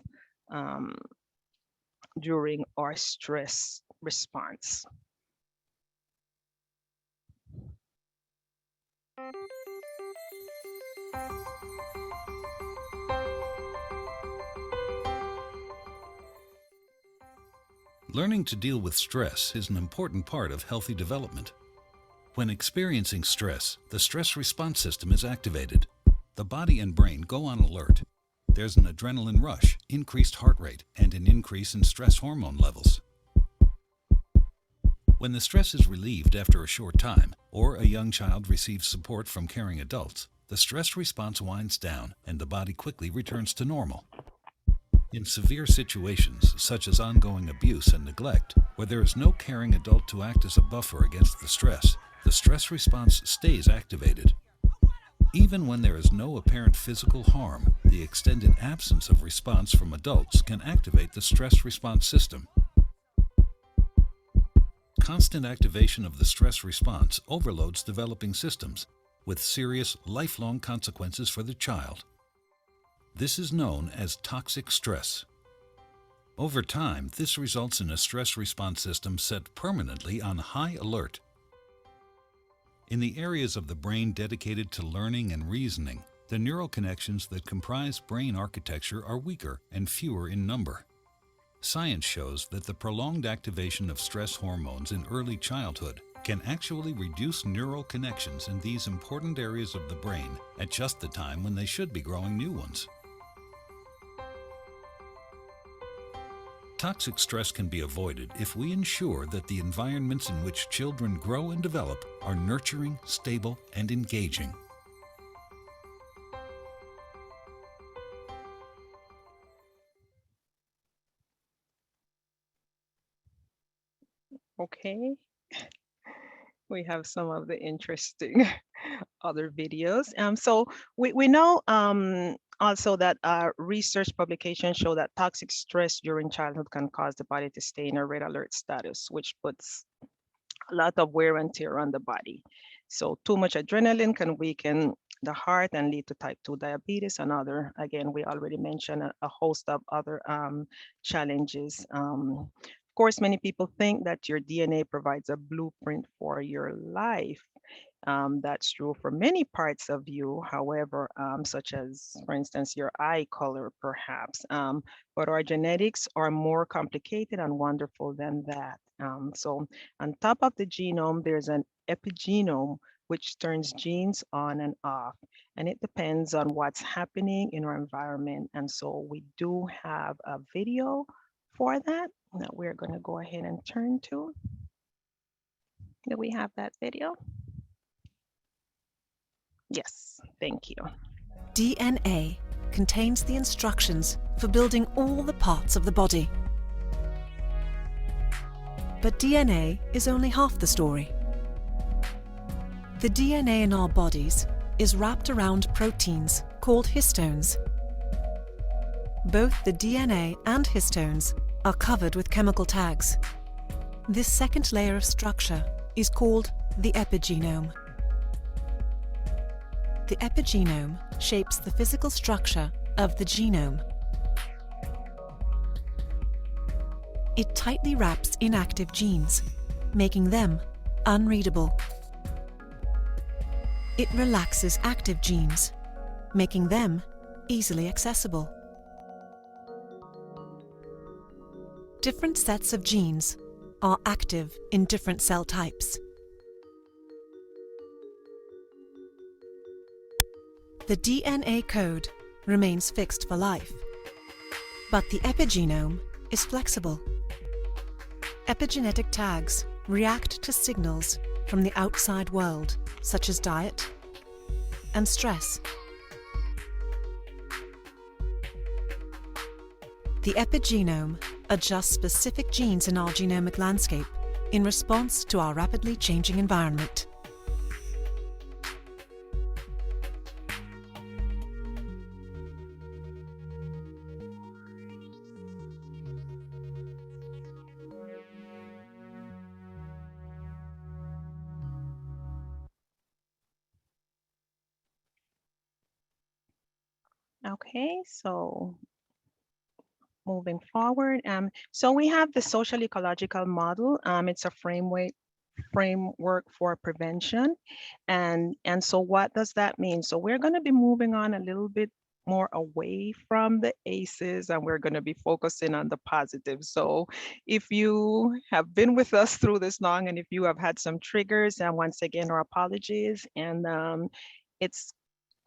um, during our stress response. Learning to deal with stress is an important part of healthy development. When experiencing stress, the stress response system is activated. The body and brain go on alert. There's an adrenaline rush, increased heart rate, and an increase in stress hormone levels. When the stress is relieved after a short time, or a young child receives support from caring adults, the stress response winds down and the body quickly returns to normal. In severe situations, such as ongoing abuse and neglect, where there is no caring adult to act as a buffer against the stress response stays activated. Even when there is no apparent physical harm, the extended absence of response from adults can activate the stress response system. Constant activation of the stress response overloads developing systems, with serious, lifelong consequences for the child. This is known as toxic stress. Over time, this results in a stress response system set permanently on high alert. In the areas of the brain dedicated to learning and reasoning, the neural connections that comprise brain architecture are weaker and fewer in number. Science shows that the prolonged activation of stress hormones in early childhood can actually reduce neural connections in these important areas of the brain at just the time when they should be growing new ones. Toxic stress can be avoided if we ensure that the environments in which children grow and develop are nurturing, stable, and engaging. Okay, we have some of the interesting other videos. So we know also that research publications show that toxic stress during childhood can cause the body to stay in a red alert status, which puts a lot of wear and tear on the body. So too much adrenaline can weaken the heart and lead to type 2 diabetes and other, again, we already mentioned a host of other challenges. Of course, many people think that your DNA provides a blueprint for your life. That's true for many parts of you, however, such as, for instance, your eye color, perhaps. But our genetics are more complicated and wonderful than that. So, on top of the genome, there's an epigenome, which turns genes on and off. And it depends on what's happening in our environment. And so, we do have a video for that we're going to go ahead and turn to. Do we have that video? Yes, thank you. DNA contains the instructions for building all the parts of the body. But DNA is only half the story. The DNA in our bodies is wrapped around proteins called histones. Both the DNA and histones are covered with chemical tags. This second layer of structure is called the epigenome. The epigenome shapes the physical structure of the genome. It tightly wraps inactive genes, making them unreadable. It relaxes active genes, making them easily accessible. Different sets of genes are active in different cell types. The DNA code remains fixed for life, but the epigenome is flexible. Epigenetic tags react to signals from the outside world, such as diet and stress. The epigenome adjusts specific genes in our genomic landscape in response to our rapidly changing environment. Okay, so moving forward, so we have the social ecological model. It's a framework for prevention, and so what does that mean? So we're going to be moving on a little bit more away from the ACEs, and we're going to be focusing on the positives. So if you have been with us through this long, and if you have had some triggers, and once again, our apologies, and it's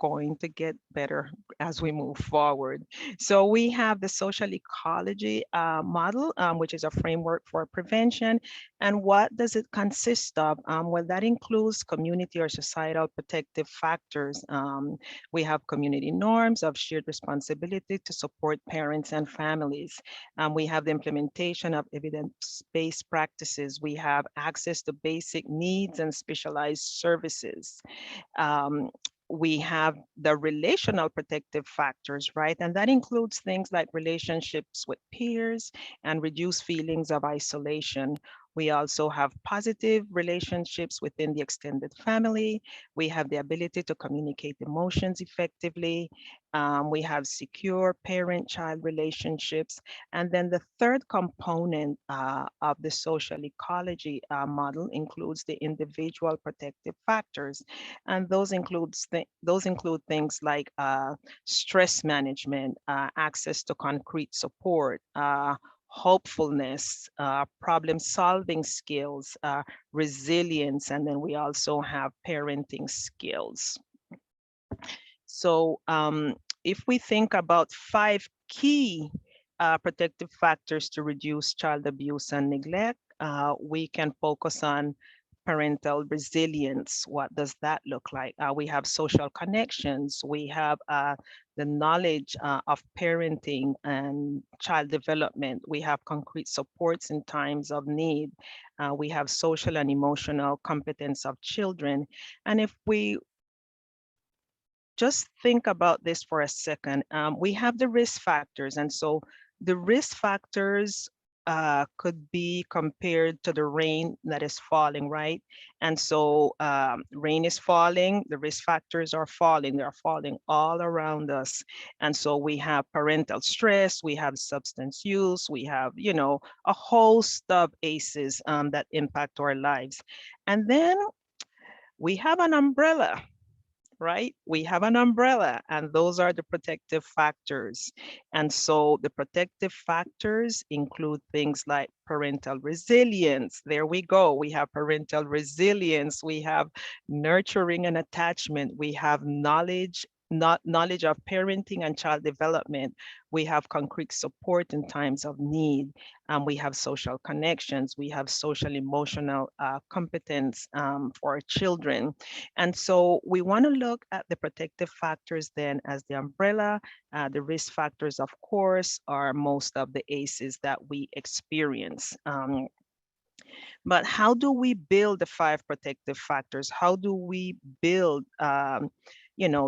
going to get better as we move forward. So we have the social ecology model, which is a framework for prevention. And what does it consist of? Well, that includes community or societal protective factors. We have community norms of shared responsibility to support parents and families. We have the implementation of evidence-based practices. We have access to basic needs and specialized services. Um, we have the relational protective factors, right? And that includes things like relationships with peers and reduced feelings of isolation. We also have positive relationships within the extended family. We have the ability to communicate emotions effectively. We have secure parent-child relationships. And then the third component of the social ecology model includes the individual protective factors. And those include things like stress management, access to concrete support, hopefulness, problem solving skills, resilience, and then we also have parenting skills. So if we think about 5 key protective factors to reduce child abuse and neglect, we can focus on parental resilience. What does that look like? We have social connections. We have the knowledge of parenting and child development. We have concrete supports in times of need. We have social and emotional competence of children. And if we just think about this for a second. We have the risk factors. And so the risk factors could be compared to the rain that is falling, right? And so rain is falling, the risk factors are falling. They're falling all around us. And so we have parental stress, we have substance use, we have, a host of ACEs that impact our lives. And then we have an umbrella, right? We have an umbrella, and those are the protective factors. And so the protective factors include things like parental resilience. There we go. We have parental resilience. We have nurturing and attachment. We have knowledge, not knowledge of parenting and child development. We have concrete support in times of need. We have social connections. We have social emotional competence for our children. And so we want to look at the protective factors then as the umbrella. The risk factors, of course, are most of the ACEs that we experience. But how do we build the 5 protective factors? How do we build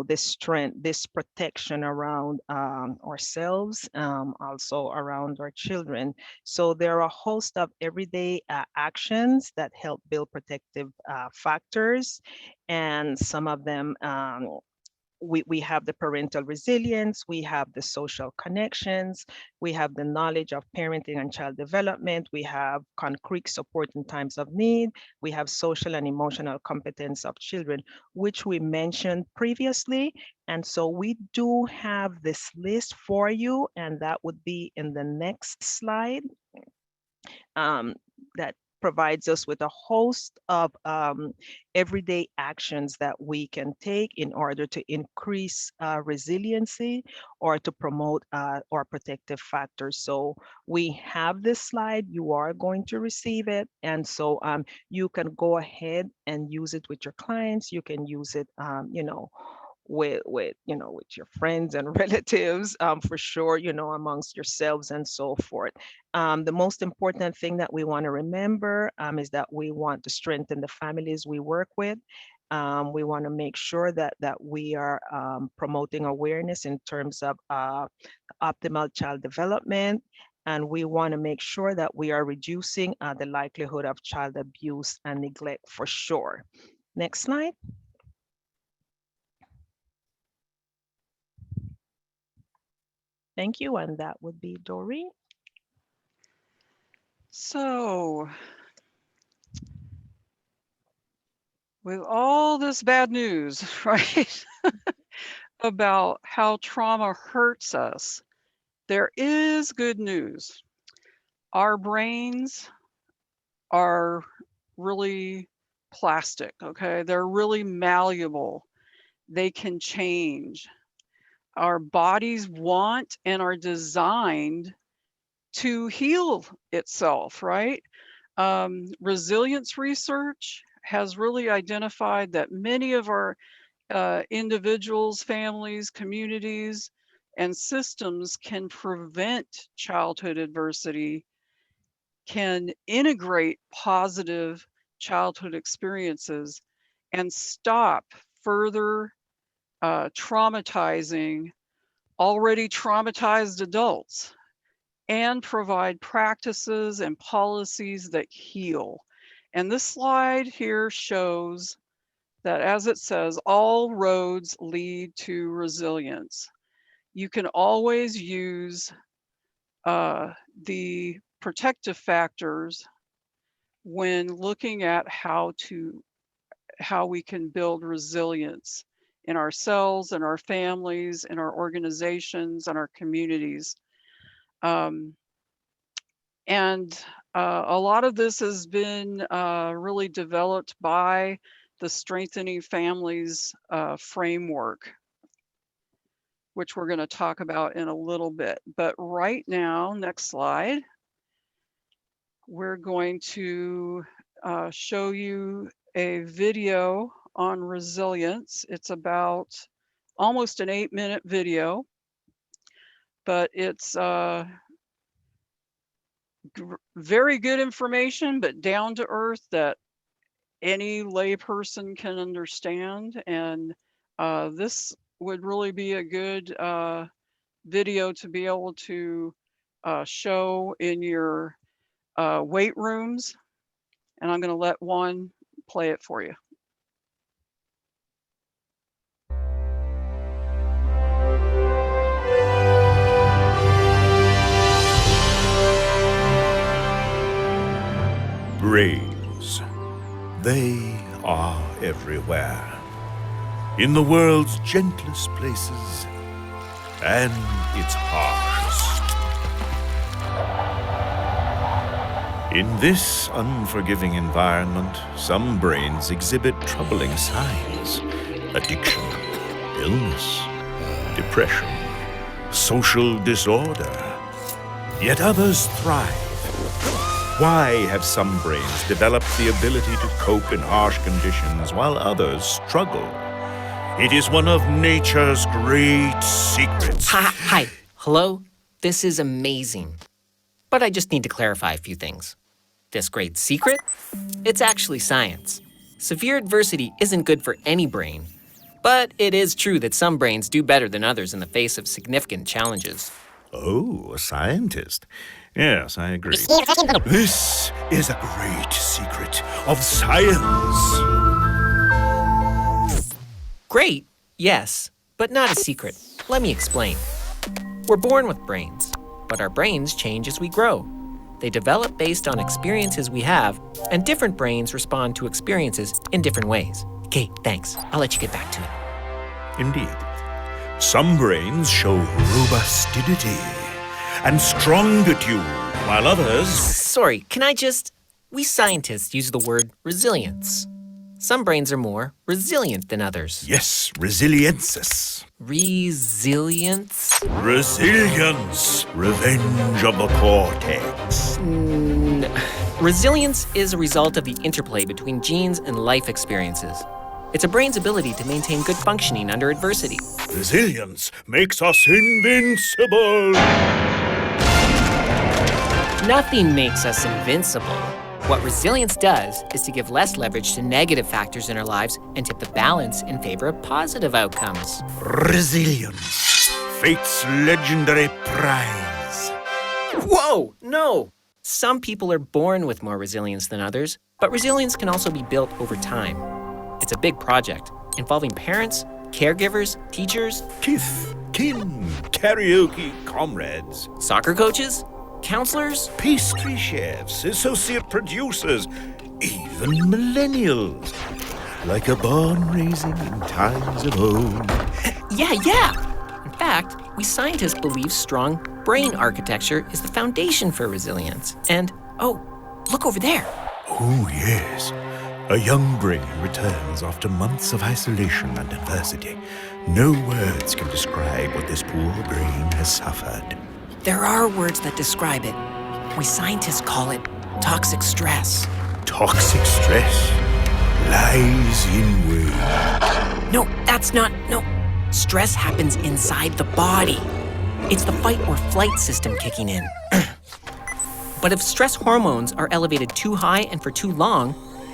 this strength, this protection around ourselves, also around our children? So there are a host of everyday actions that help build protective factors, and some of them we have the parental resilience, we have the social connections, we have the knowledge of parenting and child development, we have concrete support in times of need, we have social and emotional competence of children, which we mentioned previously. And so we do have this list for you, and that would be in the next slide. That provides us with a host of everyday actions that we can take in order to increase resiliency or to promote our protective factors. So we have this slide, you are going to receive it. And so you can go ahead and use it with your clients. You can use it, with your friends and relatives, for sure, amongst yourselves and so forth. The most important thing that we want to remember is that we want to strengthen the families we work with. We want to make sure that we are promoting awareness in terms of optimal child development. And we want to make sure that we are reducing the likelihood of child abuse and neglect for sure. Next slide. Thank you, and that would be Doreen. So, with all this bad news, right, about how trauma hurts us, there is good news. Our brains are really plastic, okay? They're really malleable. They can change. Our bodies want and are designed to heal itself, right? Resilience research has really identified that many of our individuals, families, communities, and systems can prevent childhood adversity, can integrate positive childhood experiences, and stop further traumatizing already traumatized adults, and provide practices and policies that heal. And this slide here shows that, as it says, all roads lead to resilience. You can always use the protective factors when looking at how we can build resilience in ourselves, in our families, in our organizations, and our communities. And a lot of this has been really developed by the Strengthening Families framework, which we're going to talk about in a little bit. But right now, next slide, we're going to show you a video on resilience. It's about almost an 8-minute video, but it's very good information, but down to earth that any layperson can understand. And this would really be a good video to be able to show in your weight rooms. And I'm going to let Juan play it for you. Brains. They are everywhere. In the world's gentlest places and its harshest. In this unforgiving environment, some brains exhibit troubling signs. Addiction, illness, depression, social disorder. Yet others thrive. Why have some brains developed the ability to cope in harsh conditions while others struggle? It is one of nature's great secrets. Hi. Hello? This is amazing. But I just need to clarify a few things. This great secret? It's actually science. Severe adversity isn't good for any brain. But it is true that some brains do better than others in the face of significant challenges. Oh, a scientist. Yes, I agree. This is a great secret of science. Great, yes, but not a secret. Let me explain. We're born with brains, but our brains change as we grow. They develop based on experiences we have, and different brains respond to experiences in different ways. Okay, thanks. I'll let you get back to it. Indeed. Some brains show robustity and strongitude, while others... Sorry, we scientists use the word resilience. Some brains are more resilient than others. Yes, resiliensis. Resilience? Resilience. Revenge of the cortex. Resilience is a result of the interplay between genes and life experiences. It's a brain's ability to maintain good functioning under adversity. Resilience makes us invincible. Nothing makes us invincible. What resilience does is to give less leverage to negative factors in our lives and tip the balance in favor of positive outcomes. Resilience. Fate's legendary prize. Whoa, no! Some people are born with more resilience than others, but resilience can also be built over time. It's a big project involving parents, caregivers, teachers. Kith, kin, karaoke comrades, Soccer coaches? Counselors? pastry chefs, associate producers, even millennials. Like a barn raising in times of old. Yeah. In fact, we scientists believe strong brain architecture is the foundation for resilience. And, oh, look over there. Oh, yes. A young brain returns after months of isolation and adversity. No words can describe what this poor brain has suffered. There are words that describe it. We scientists call it toxic stress. Toxic stress lies in wait. No, that's not. No. Stress happens inside the body. It's the fight or flight system kicking in. But if stress hormones are elevated too high and for too long,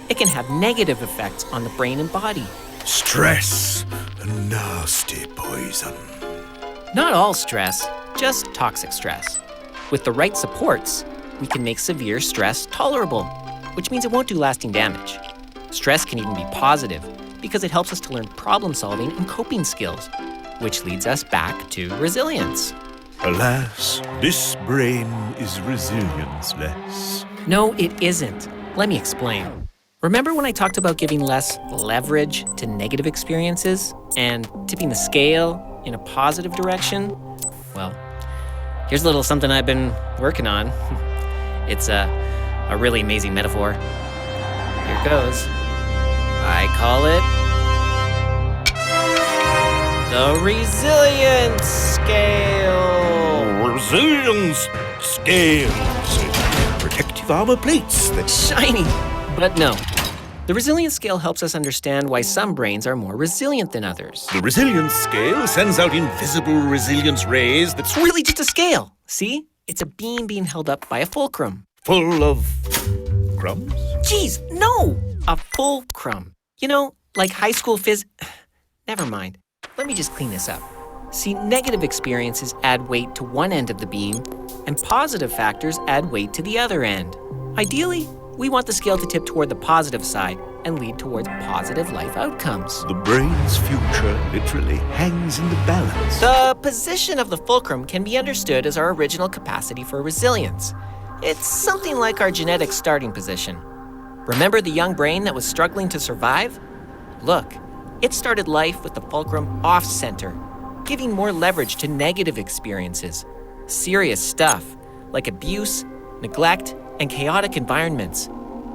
it can have negative effects on the brain and body. Stress, a nasty poison. Not all stress, just toxic stress. With the right supports, we can make severe stress tolerable, which means it won't do lasting damage. Stress can even be positive because it helps us to learn problem solving and coping skills, which leads us back to resilience. Alas, this brain is resilience-less. No, it isn't. Let me explain. Remember when I talked about giving less leverage to negative experiences and tipping the scale in a positive direction? Well, here's a little something I've been working on. It's a really amazing metaphor. Here it goes. I call it the resilience scale. Resilience scales. Protective armor plates that Shiny, but no. The resilience scale helps us understand why some brains are more resilient than others. The resilience scale sends out invisible resilience rays that's It's really just a scale. See? It's a beam being held up by a fulcrum. full of crumbs. Geez, no! A fulcrum. You know, like high school Never mind. Let me just clean this up. See, negative experiences add weight to one end of the beam, and positive factors add weight to the other end. Ideally, we want the scale to tip toward the positive side and lead towards positive life outcomes. The brain's future literally hangs in the balance. The position of the fulcrum can be understood as our original capacity for resilience. It's something like our genetic starting position. Remember the young brain that was struggling to survive? Look, it started life with the fulcrum off-center, giving more leverage to negative experiences. Serious stuff, like abuse, neglect, and chaotic environments.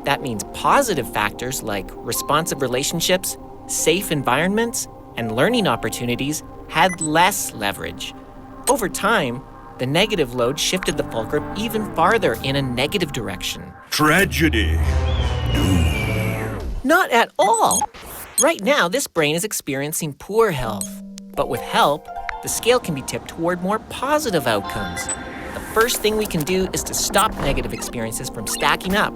That means positive factors like responsive relationships, safe environments, and learning opportunities had less leverage. Over time, the negative load shifted the fulcrum even farther in a negative direction. Tragedy. Not at all. Right now, this brain is experiencing poor health. But with help, the scale can be tipped toward more positive outcomes. The first thing we can do is to stop negative experiences from stacking up.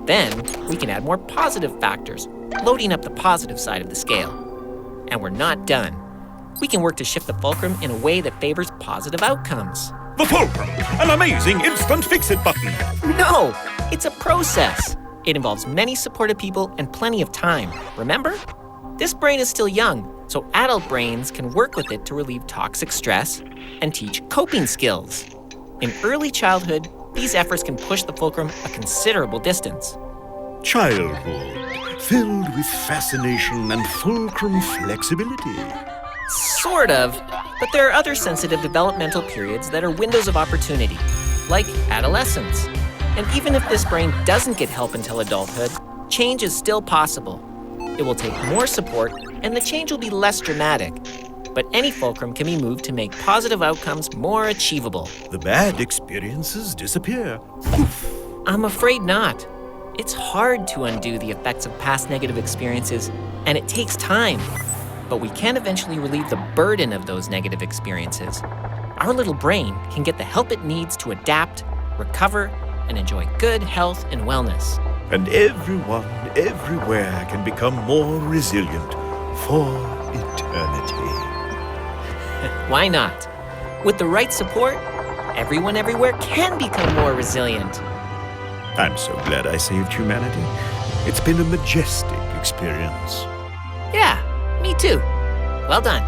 Then, we can add more positive factors, loading up the positive side of the scale. And we're not done. We can work to shift the fulcrum in a way that favors positive outcomes. The fulcrum, an amazing instant fix-it button. No, it's a process. It involves many supportive people and plenty of time. Remember? This brain is still young, so adult brains can work with it to relieve toxic stress and teach coping skills. In early childhood, these efforts can push the fulcrum a considerable distance. Childhood, filled with fascination and fulcrum flexibility. Sort of, but there are other sensitive developmental periods that are windows of opportunity, like adolescence. And even if this brain doesn't get help until adulthood, change is still possible. It will take more support, and the change will be less dramatic. But any fulcrum can be moved to make positive outcomes more achievable. The bad experiences disappear. I'm afraid not. It's hard to undo the effects of past negative experiences, and it takes time. But we can eventually relieve the burden of those negative experiences. Our little brain can get the help it needs to adapt, recover, and enjoy good health and wellness. And everyone, everywhere can become more resilient for eternity. Why not? With the right support, everyone everywhere can become more resilient. I'm so glad I saved humanity. It's been a majestic experience. Yeah, me too. Well done.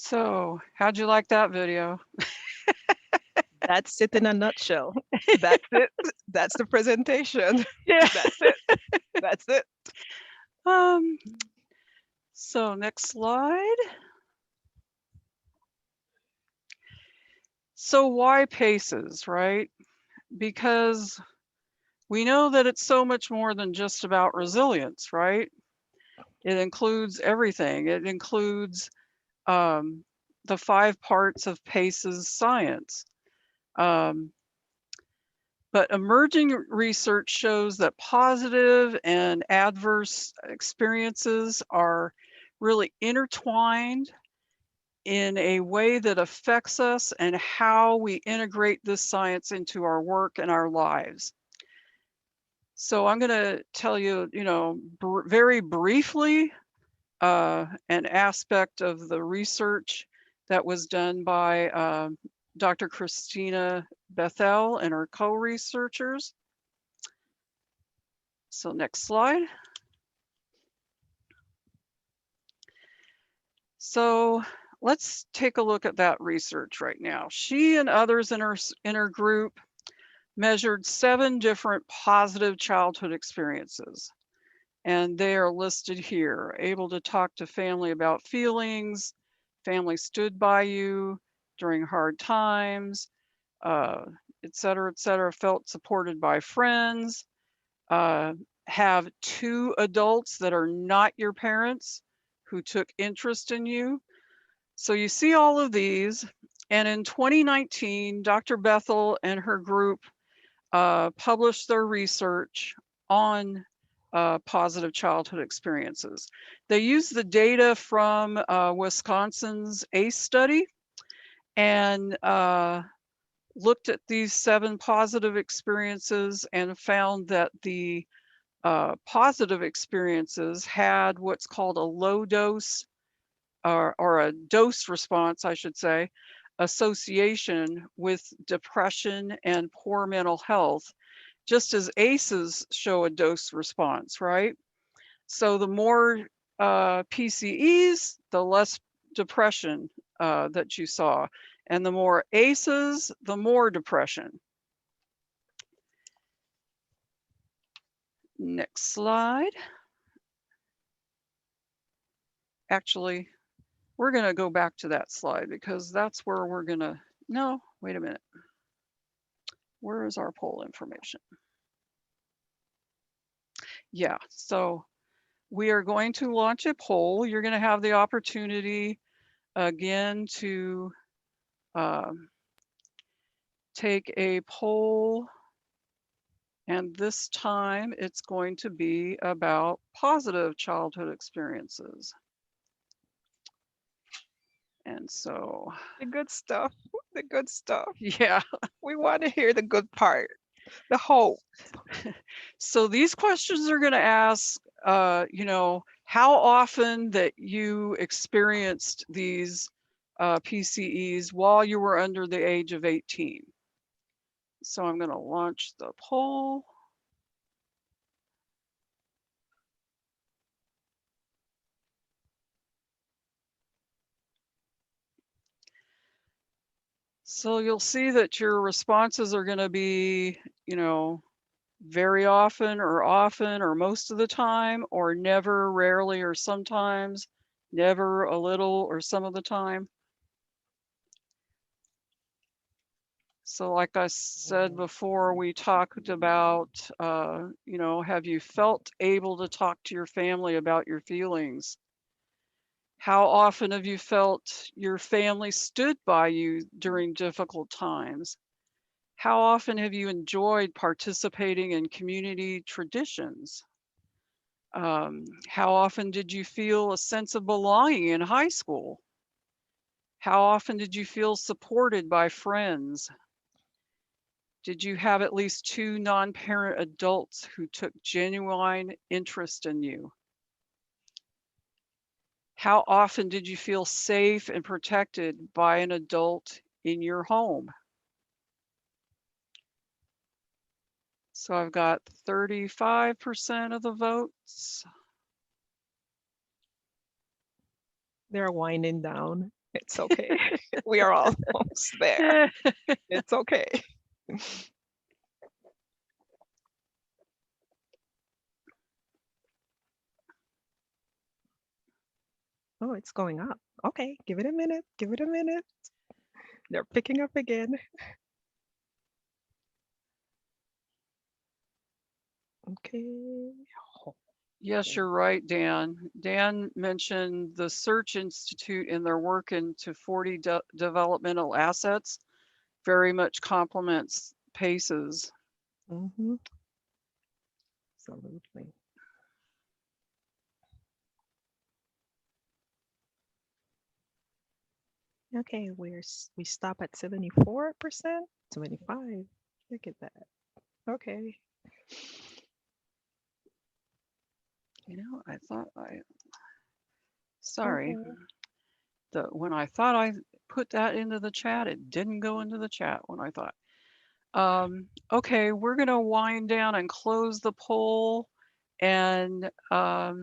So, how'd you like that video? That's it in a nutshell. That's it. That's the presentation. Yeah. That's it. That's it. Um, so next slide. So why PACES, right? Because we know that it's so much more than just about resilience, right? It includes everything. It includes the 5 parts of PACES science. But emerging research shows that positive and adverse experiences are really intertwined in a way that affects us and how we integrate this science into our work and our lives. So I'm going to tell you, very briefly, an aspect of the research that was done by Dr. Christina Bethel and her co-researchers. So next slide. So let's take a look at that research right now. She and others in her group measured 7 different positive childhood experiences. And they are listed here. Able to talk to family about feelings, family stood by you during hard times, et cetera, felt supported by friends, have 2 adults that are not your parents who took interest in you. So you see all of these. And in 2019, Dr. Bethel and her group published their research on positive childhood experiences. They used the data from Wisconsin's ACE study and looked at these 7 positive experiences and found that the positive experiences had what's called a low dose or a dose response, I should say, association with depression and poor mental health, just as ACEs show a dose response, right? So the more PCEs, the less depression that you saw. And the more ACEs, the more depression. Next slide. Actually, we're going to go back to that slide because that's where we're going to, no, wait a minute. Where is our poll information? Yeah, so we are going to launch a poll. You're going to have the opportunity again to take a poll, and this time it's going to be about positive childhood experiences. And so, The good stuff. The good stuff. yeah. We want to hear the good part, the hope. So these questions are going to ask, how often that you experienced these PCEs while you were under the age of 18. So I'm going to launch the poll. So you'll see that your responses are going to be, very often or most of the time, or never, rarely, or sometimes, never, a little, or some of the time. So like I said before, we talked about, have you felt able to talk to your family about your feelings? How often have you felt your family stood by you during difficult times? How often have you enjoyed participating in community traditions? How often did you feel a sense of belonging in high school? How often did you feel supported by friends? Did you have at least 2 non-parent adults who took genuine interest in you? How often did you feel safe and protected by an adult in your home? So I've got 35% of the votes. They're winding down. It's okay. We are almost there. It's okay. Oh, it's going up. Okay, give it a minute. Give it a minute. They're picking up again. Okay. Oh, Yes, you're right, Dan. Dan mentioned the Search Institute in their work into 40 developmental assets very much complements PACES. mm-hmm. Absolutely. Okay, we stop at 74%, 75. Look at that. Okay. I thought sorry, Okay. when I thought I put that into the chat, it didn't go into the chat when I thought. Okay, we're gonna wind down and close the poll. And I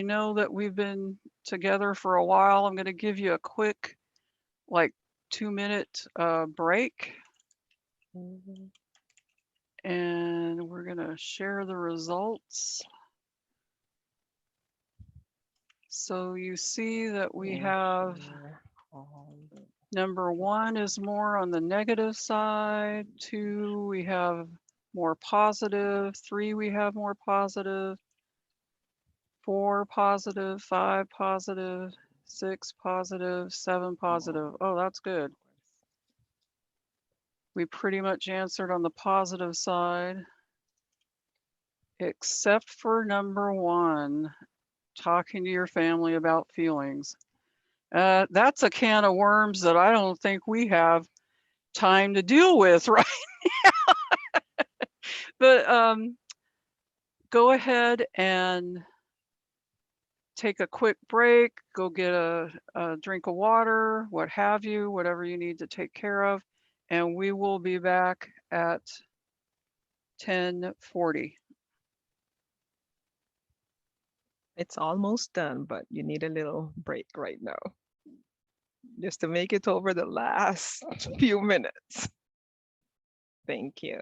know that we've been together for a while. I'm gonna give you a quick, like 2-minute break. Mhm. And we're gonna share the results. So you see that we have number 1 is more on the negative side. 2, we have more positive. 3, we have more positive. 4 positive, 5 positive, 6 positive, 7 positive. Oh, that's good. We pretty much answered on the positive side, except for number 1, talking to your family about feelings. That's a can of worms that I don't think we have time to deal with right now. But go ahead and take a quick break, go get a drink of water, what have you, whatever you need to take care of. And we will be back at 10:40. It's almost done, but you need a little break right now just to make it over the last few minutes. Thank you.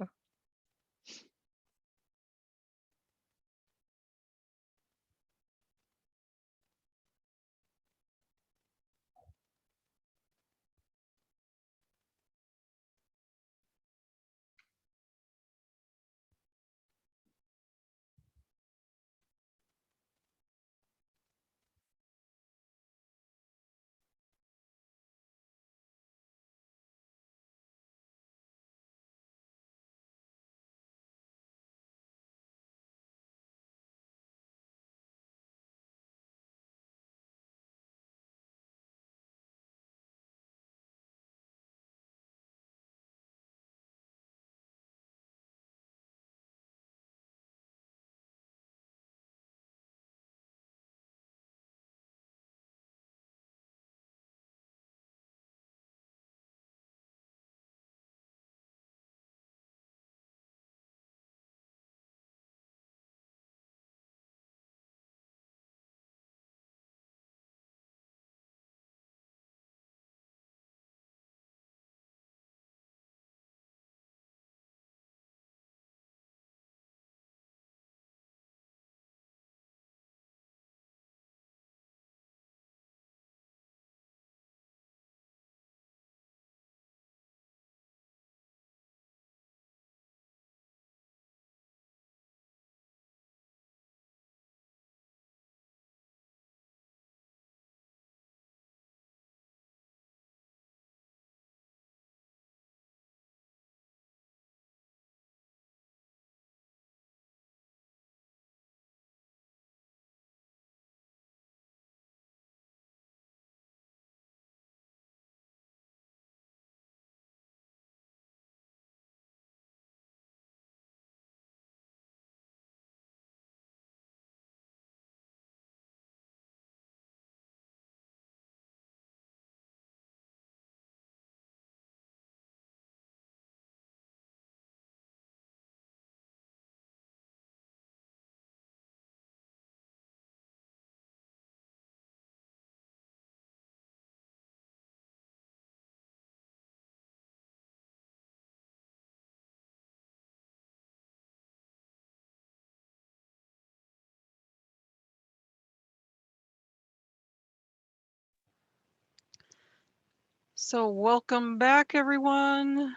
So welcome back, everyone.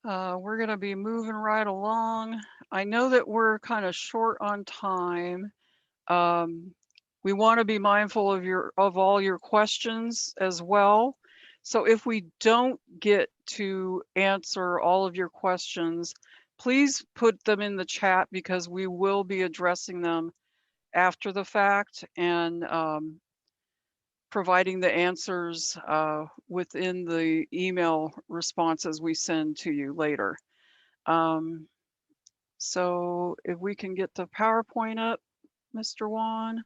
We're going to be moving right along. I know that we're kind of short on time. We want to be mindful of all your questions as well. So if we don't get to answer all of your questions, please put them in the chat because we will be addressing them after the fact and providing the answers within the email responses we send to you later. So if we can get the PowerPoint up, Mr. Wan.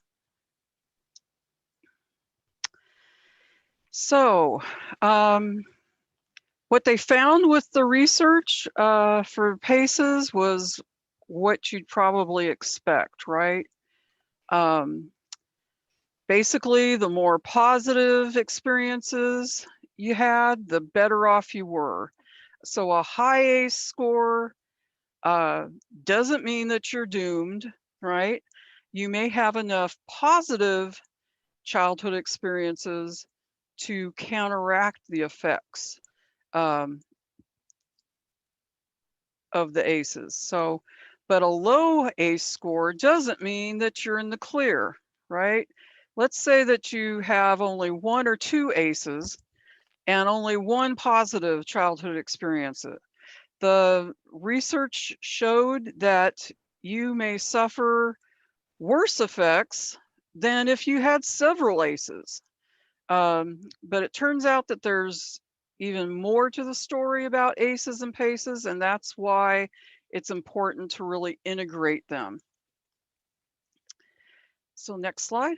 So what they found with the research for PACEs was what you'd probably expect, right? Basically, the more positive experiences you had, the better off you were. So a high ACE score doesn't mean that you're doomed, right? You may have enough positive childhood experiences to counteract the effects of the ACEs. So, but a low ACE score doesn't mean that you're in the clear, right? Let's say that you have only 1 or 2 ACEs and only 1 positive childhood experience. The research showed that you may suffer worse effects than if you had several ACEs. But it turns out that there's even more to the story about ACEs and PACEs, and that's why it's important to really integrate them. So next slide.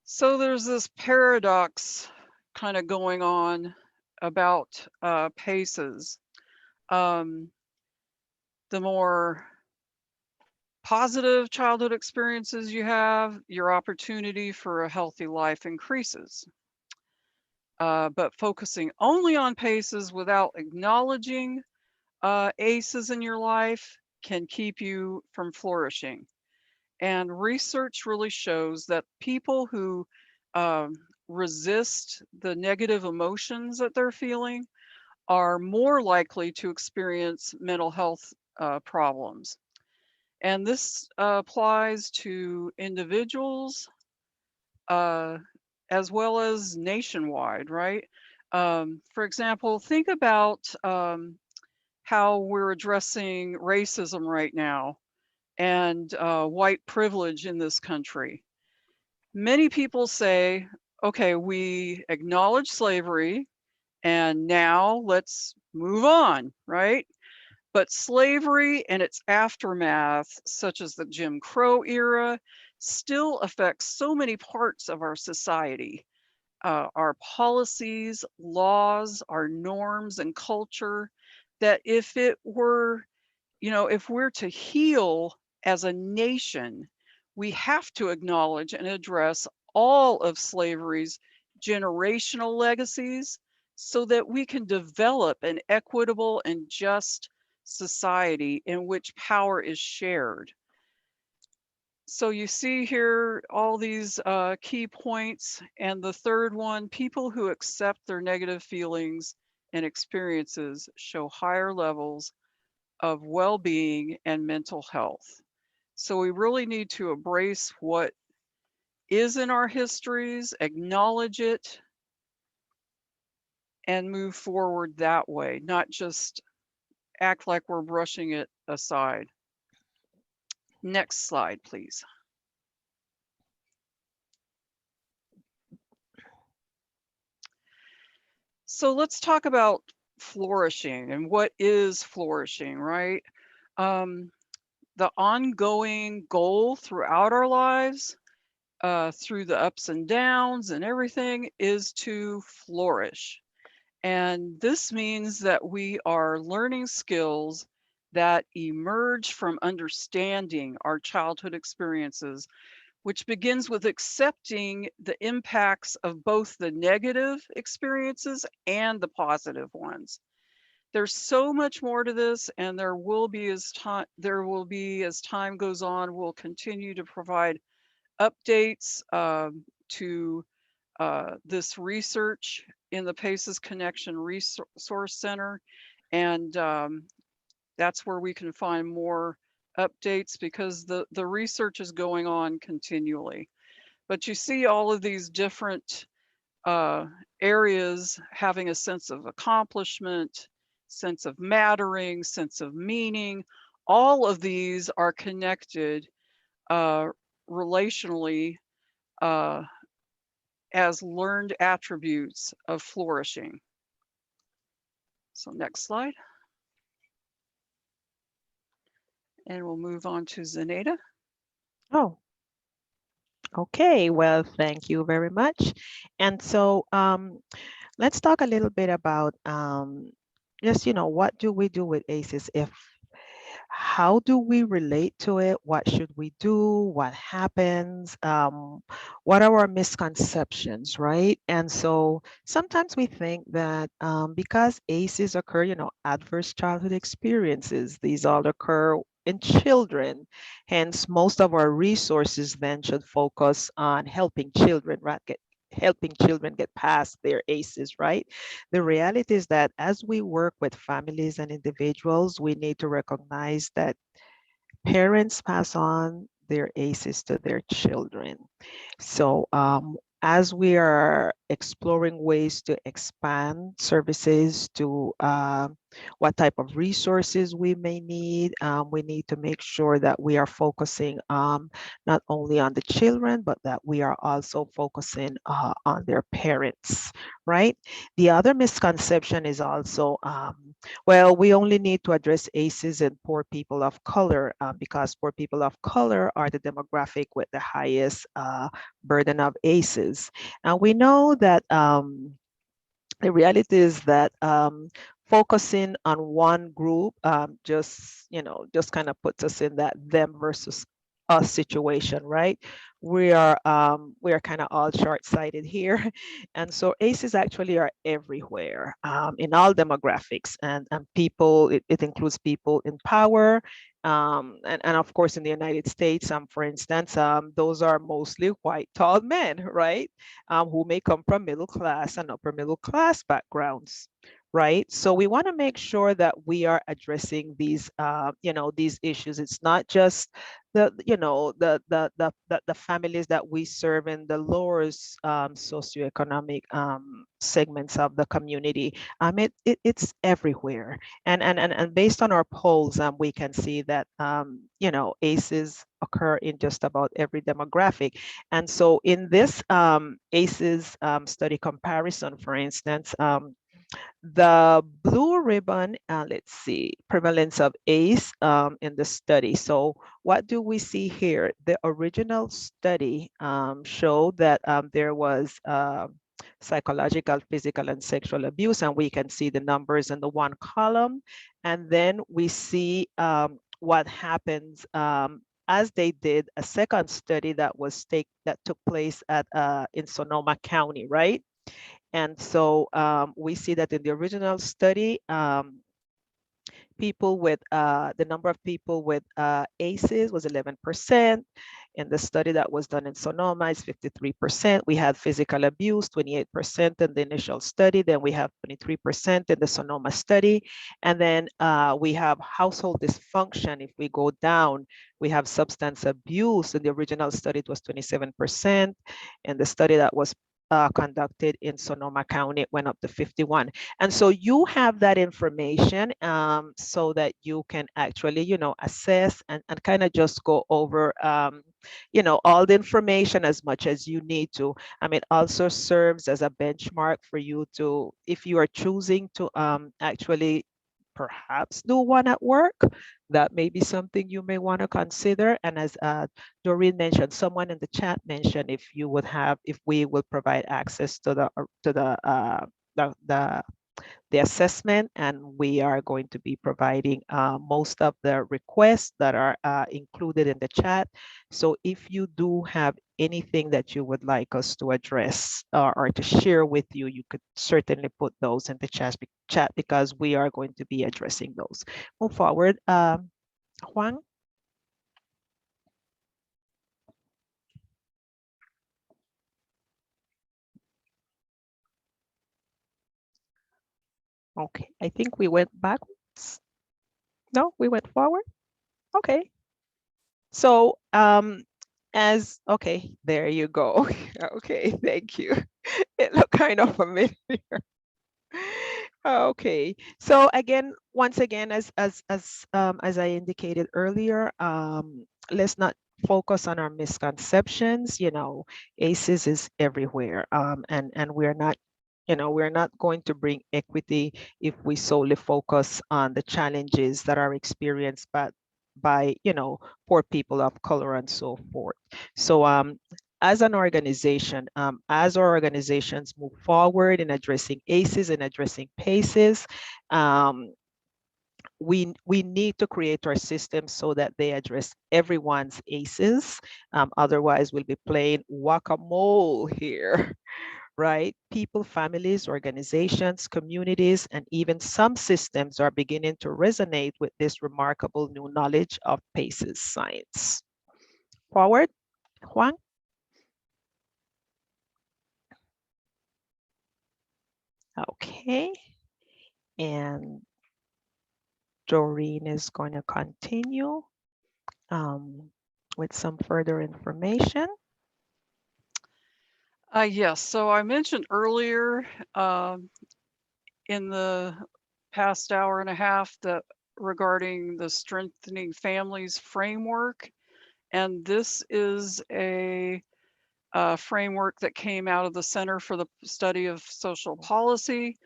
So there's this paradox kind of going on about PACEs. The more positive childhood experiences you have, your opportunity for a healthy life increases. But focusing only on PACEs without acknowledging ACEs in your life can keep you from flourishing. And research really shows that people who resist the negative emotions that they're feeling are more likely to experience mental health problems. And this applies to individuals as well as nationwide, right? For example, think about how we're addressing racism right now and white privilege in this country. Many people say, okay, we acknowledge slavery and now let's move on, right? But slavery and its aftermath, such as the Jim Crow era, still affects so many parts of our society. Our policies, laws, our norms, and culture, that if it were, if we're to heal as a nation, we have to acknowledge and address all of slavery's generational legacies so that we can develop an equitable and just society in which power is shared. So you see here all these key points. And the third one, people who accept their negative feelings and experiences show higher levels of well-being and mental health. So we really need to embrace what is in our histories, acknowledge it, and move forward that way, not just act like we're brushing it aside. Next slide, please. So let's talk about flourishing and what is flourishing, right? The ongoing goal throughout our lives, through the ups and downs and everything, is to flourish. And this means that we are learning skills that emerge from understanding our childhood experiences, which begins with accepting the impacts of both the negative experiences and the positive ones. there's so much more to this, and there will be as time goes on. We'll continue to provide updates to this research in the PACES Connection Resource Center, and that's where we can find more updates, because the research is going on continually. But you see all of these different areas having a sense of accomplishment, sense of mattering, sense of meaning. All of these are connected relationally as learned attributes of flourishing. So next slide. And we'll move on to Zenaida. Oh, okay. Well, thank you very much. And so let's talk a little bit about just, what do we do with ACEs? How do we relate to it? What should we do? What happens? What are our misconceptions, right? And so sometimes we think that because ACEs occur, adverse childhood experiences, these all occur in children. Hence, most of our resources then should focus on helping children, right? Helping children get past their ACEs, right? The reality is that as we work with families and individuals, we need to recognize that parents pass on their ACEs to their children. So as we are exploring ways to expand services to what type of resources we may need, we need to make sure that we are focusing not only on the children, but that we are also focusing on their parents, right? The other misconception is also, well, we only need to address ACEs in poor people of color because poor people of color are the demographic with the highest burden of ACEs. And we know that the reality is that focusing on one group just kind of puts us in that them versus us situation, right? We are kind of all short-sighted here, and so ACEs actually are everywhere in all demographics, and people. It includes people in power, and of course in the United States, for instance, those are mostly white tall men, right? Who may come from middle class and upper middle class backgrounds, right? So we want to make sure that we are addressing these issues. It's not just the families that we serve in the lower socioeconomic segments of the community. It's everywhere, and based on our polls, we can see that ACEs occur in just about every demographic. And so in this ACEs study comparison, for instance, the blue ribbon, let's see, prevalence of ACE in the study. So what do we see here? The original study showed that there was psychological, physical, and sexual abuse, and we can see the numbers in the one column. And then we see what happens as they did a second study that took place at in Sonoma County, right? And so we see that in the original study, the number of people with ACEs was 11%. In the study that was done in Sonoma is 53%. We had physical abuse, 28% in the initial study. Then we have 23% in the Sonoma study. And then we have household dysfunction. If we go down, we have substance abuse. In the original study, it was 27%. In the study that was conducted in Sonoma County, it went up to 51. And so you have that information so that you can actually, assess and kind of just go over, all the information as much as you need to. It also serves as a benchmark for you to, if you are choosing to actually perhaps do one at work, that may be something you may want to consider. And as Doreen mentioned, someone in the chat mentioned if we will provide access to the assessment, and we are going to be providing most of the requests that are included in the chat. So if you do have anything that you would like us to address or to share with you, you could certainly put those in the chat because we are going to be addressing those. Move forward. Juan? Okay, I think we went backwards. No, we went forward. Okay. So okay, there you go. Okay, thank you. It looked kind of familiar. Okay, so again, once again, as I indicated earlier, let's not focus on our misconceptions. You know, ACEs is everywhere, and we're not, we're not going to bring equity if we solely focus on the challenges that are experienced by poor people of color and so forth. So as an organization, as our organizations move forward in addressing ACEs and addressing PACEs, we need to create our systems so that they address everyone's ACEs. Otherwise, we'll be playing whack-a-mole here, right? People, families, organizations, communities, and even some systems are beginning to resonate with this remarkable new knowledge of PACEs science. Forward, Juan. Okay, and Doreen is going to continue with some further information. Yes, so I mentioned earlier in the past hour and a half that regarding the Strengthening Families framework, and this is a framework that came out of the Center for the Study of Social Policy,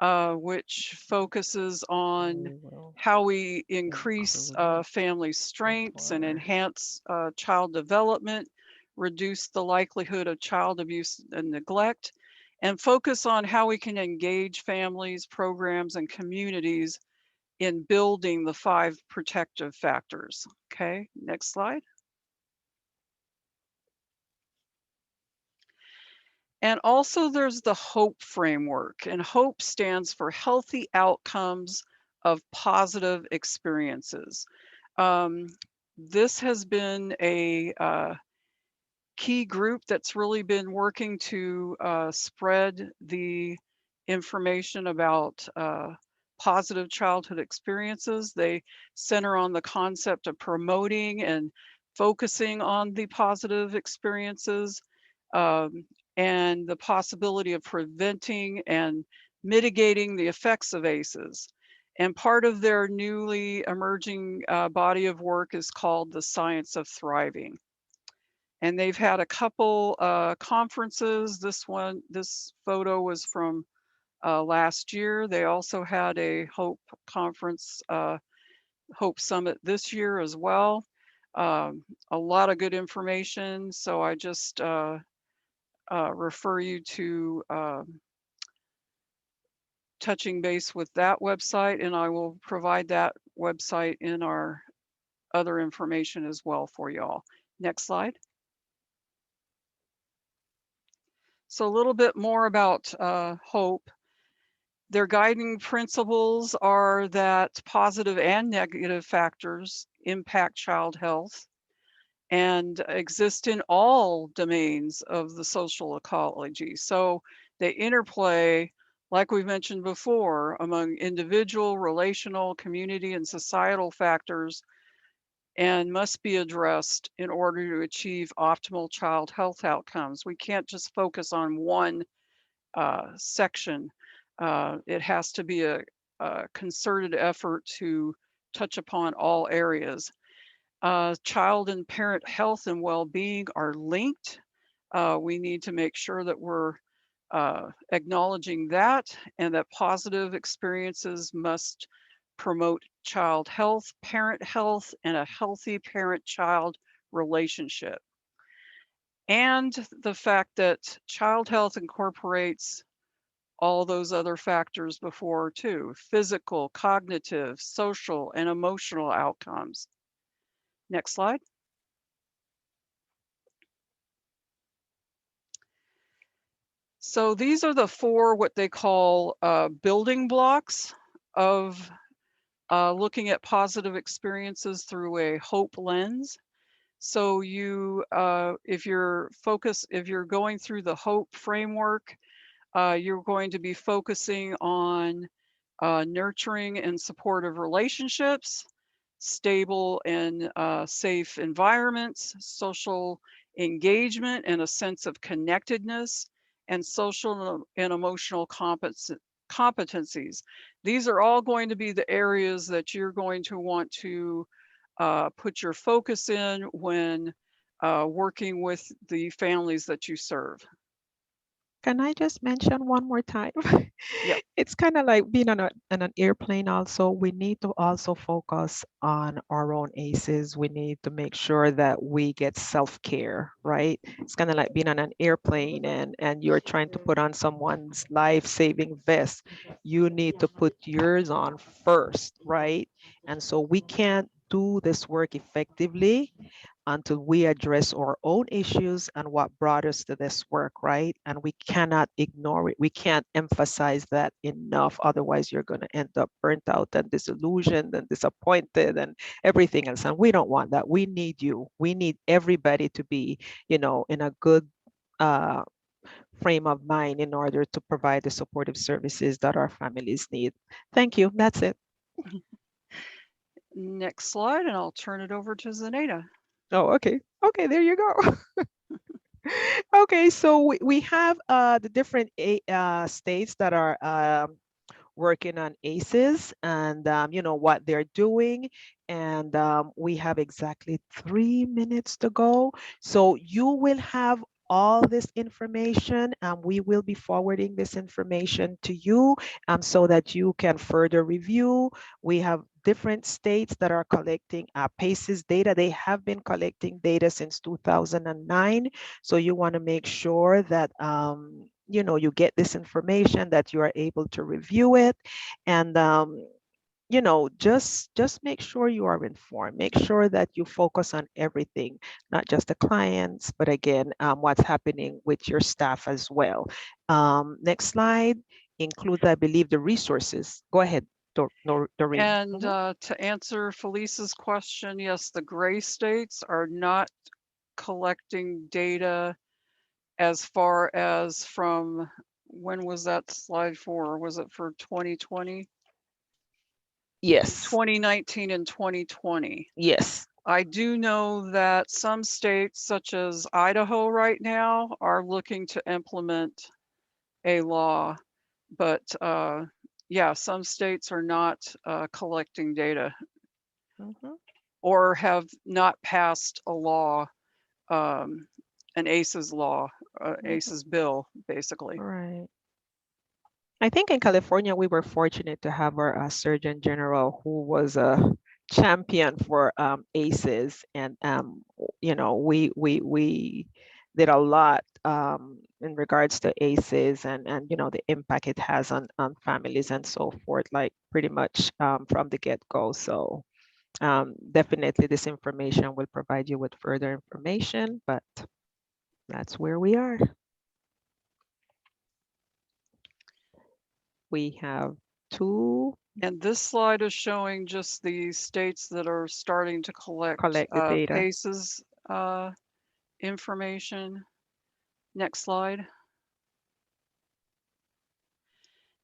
which focuses on how we increase family strengths and enhance child development, reduce the likelihood of child abuse and neglect, and focus on how we can engage families, programs, and communities in building the 5 protective factors. Okay, next slide. And also there's the HOPE framework, and HOPE stands for Healthy Outcomes of Positive Experiences. This has been a key group that's really been working to spread the information about positive childhood experiences. They center on the concept of promoting and focusing on the positive experiences, and the possibility of preventing and mitigating the effects of ACEs. And part of their newly emerging body of work is called the Science of Thriving. And they've had a couple conferences. This photo was from last year. They also had a HOPE conference, HOPE Summit this year as well. A lot of good information. So I just refer you to touching base with that website, and I will provide that website in our other information as well for y'all. Next slide. So a little bit more about HOPE. Their guiding principles are that positive and negative factors impact child health and exist in all domains of the social ecology. So they interplay, like we mentioned before, among individual, relational, community, and societal factors, and must be addressed in order to achieve optimal child health outcomes. We can't just focus on one section. It has to be a concerted effort to touch upon all areas. Child and parent health and well-being are linked. We need to make sure that we're acknowledging that, and that positive experiences must promote child health, parent health, and a healthy parent-child relationship. And the fact that child health incorporates all those other factors before too: physical, cognitive, social, and emotional outcomes. Next slide. So these are the 4 what they call building blocks of looking at positive experiences through a hope lens. So you, if you're going through the hope framework, you're going to be focusing on nurturing and supportive relationships, stable and safe environments, social engagement and a sense of connectedness, and social and emotional competencies. These are all going to be the areas that you're going to want to put your focus in when working with the families that you serve. Can I just mention one more time? Yep. It's kind of like being on an airplane also. We need to also focus on our own ACEs. We need to make sure that we get self-care, right? It's kind of like being on an airplane and you're trying to put on someone's life-saving vest. You need to put yours on first, right? And so we can't do this work effectively until we address our own issues and what brought us to this work, right? And we cannot ignore it. We can't emphasize that enough. Otherwise, you're going to end up burnt out and disillusioned and disappointed and everything else. And we don't want that. We need you. We need everybody to be, in a good frame of mind in order to provide the supportive services that our families need. Thank you. That's it. Next slide, and I'll turn it over to Zenaida. Oh, okay. Okay, there you go. Okay, so we have the different states that are working on ACEs and what they're doing. And we have exactly 3 minutes to go. So you will have all this information and we will be forwarding this information to you so that you can further review. We have different states that are collecting PACES data. They have been collecting data since 2009. So you want to make sure that you get this information, that you are able to review it, and just make sure you are informed. Make sure that you focus on everything, not just the clients, but again, what's happening with your staff as well. Next slide includes, I believe, the resources. Go ahead, Doreen. And to answer Felice's question, yes, the gray states are not collecting data as far as from, when was that slide for? Was it for 2020? Yes. 2019 and 2020. Yes. I do know that some states, such as Idaho right now, are looking to implement a law, but yeah, some states are not collecting data or have not passed a law, an ACEs law, ACEs bill, basically. Right. I think in California, we were fortunate to have our Surgeon General who was a champion for ACEs. And, we did a lot in regards to ACEs and the impact it has on families and so forth, like pretty much from the get-go. So definitely this information will provide you with further information, but that's where we are. We have 2. And this slide is showing just the states that are starting to collect the data. PACES information. Next slide.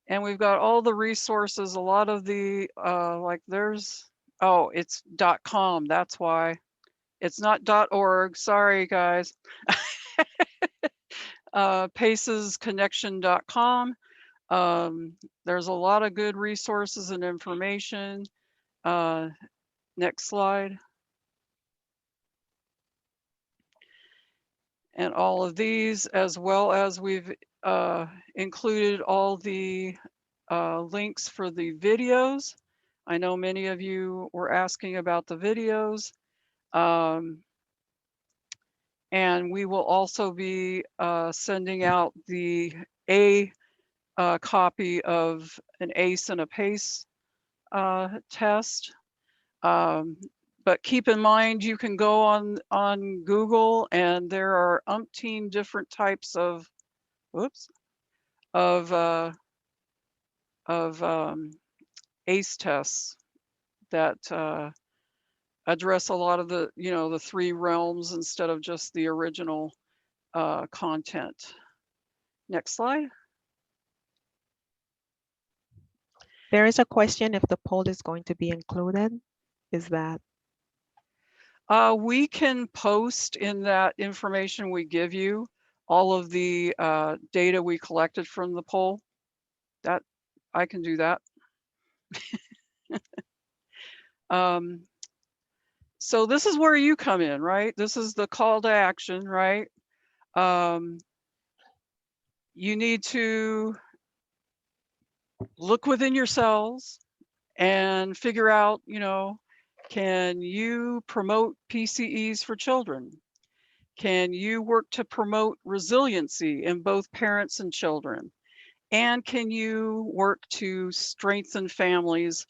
And we've got all the resources, a lot of the, like there's, oh, it's .com, that's why. It's not .org, sorry guys. PACESconnection.com. There's a lot of good resources and information. Next slide. And all of these, as well as we've included all the links for the videos. I know many of you were asking about the videos. And we will also be sending out a copy of an ACE and a PACE test. But keep in mind, you can go on Google and there are umpteen different types of, whoops, of ACE tests that address a lot of the, the 3 realms instead of just the original content. Next slide. There is a question if the poll is going to be included. Is that? We can post in that information we give you all of the data we collected from the poll. That I can do that. So this is where you come in, right? This is the call to action, right? You need to look within yourselves and figure out, can you promote PCEs for children? Can you work to promote resiliency in both parents and children? And can you work to strengthen families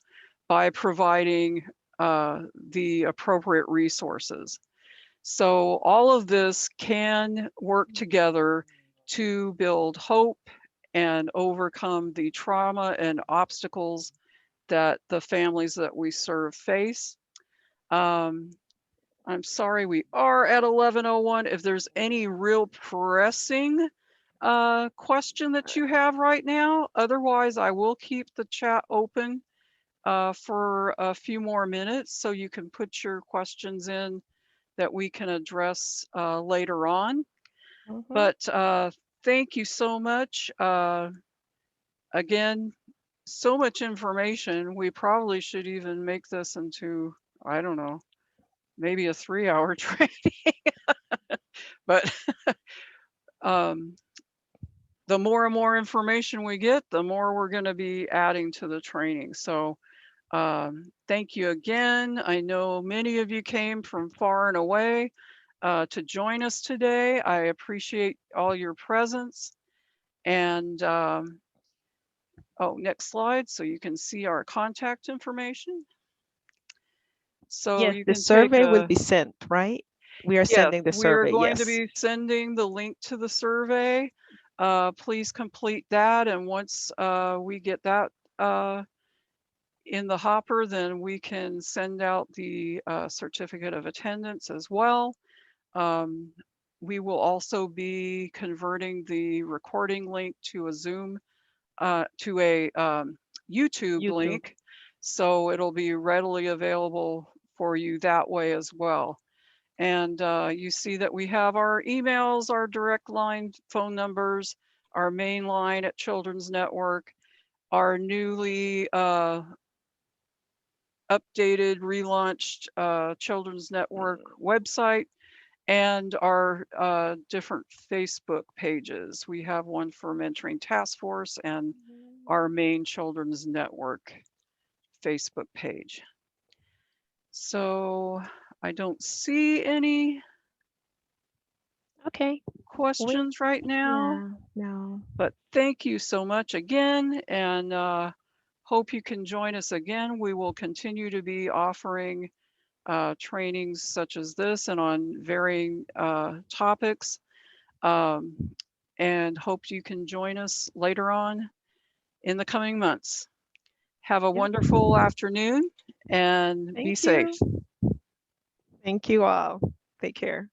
by providing the appropriate resources? So all of this can work together to build hope and overcome the trauma and obstacles that the families that we serve face. I'm sorry, we are at 11:01. If there's any real pressing question that you have right now, otherwise I will keep the chat open for a few more minutes so you can put your questions in that we can address later on. But thank you so much. Again, so much information. We probably should even make this into, I don't know, maybe a 3-hour training. But the more and more information we get, the more we're going to be adding to the training. So thank you again. I know many of you came from far and away to join us today. I appreciate all your presence. And next slide, so you can see our contact information. So Yes, you the can survey will be sent, right? We are yes, sending the survey. we're going Yes. to be sending the link to the survey. Please complete that, and once we get that in the hopper, then we can send out the certificate of attendance as well. We will also be converting the recording link to a Zoom, to a YouTube link, so it'll be readily available for you that way as well. And you see that we have our emails, our direct line phone numbers, our main line at Children's Network, our newly updated, relaunched Children's Network website, and our different Facebook pages. We have one for Mentoring Task Force and our main Children's Network Facebook page. So I don't see any questions right now. No. But thank you so much again, and hope you can join us again. We will continue to be offering trainings such as this and on varying topics, and hope you can join us later on in the coming months. Have a wonderful afternoon and be safe. Thank you all. Take care.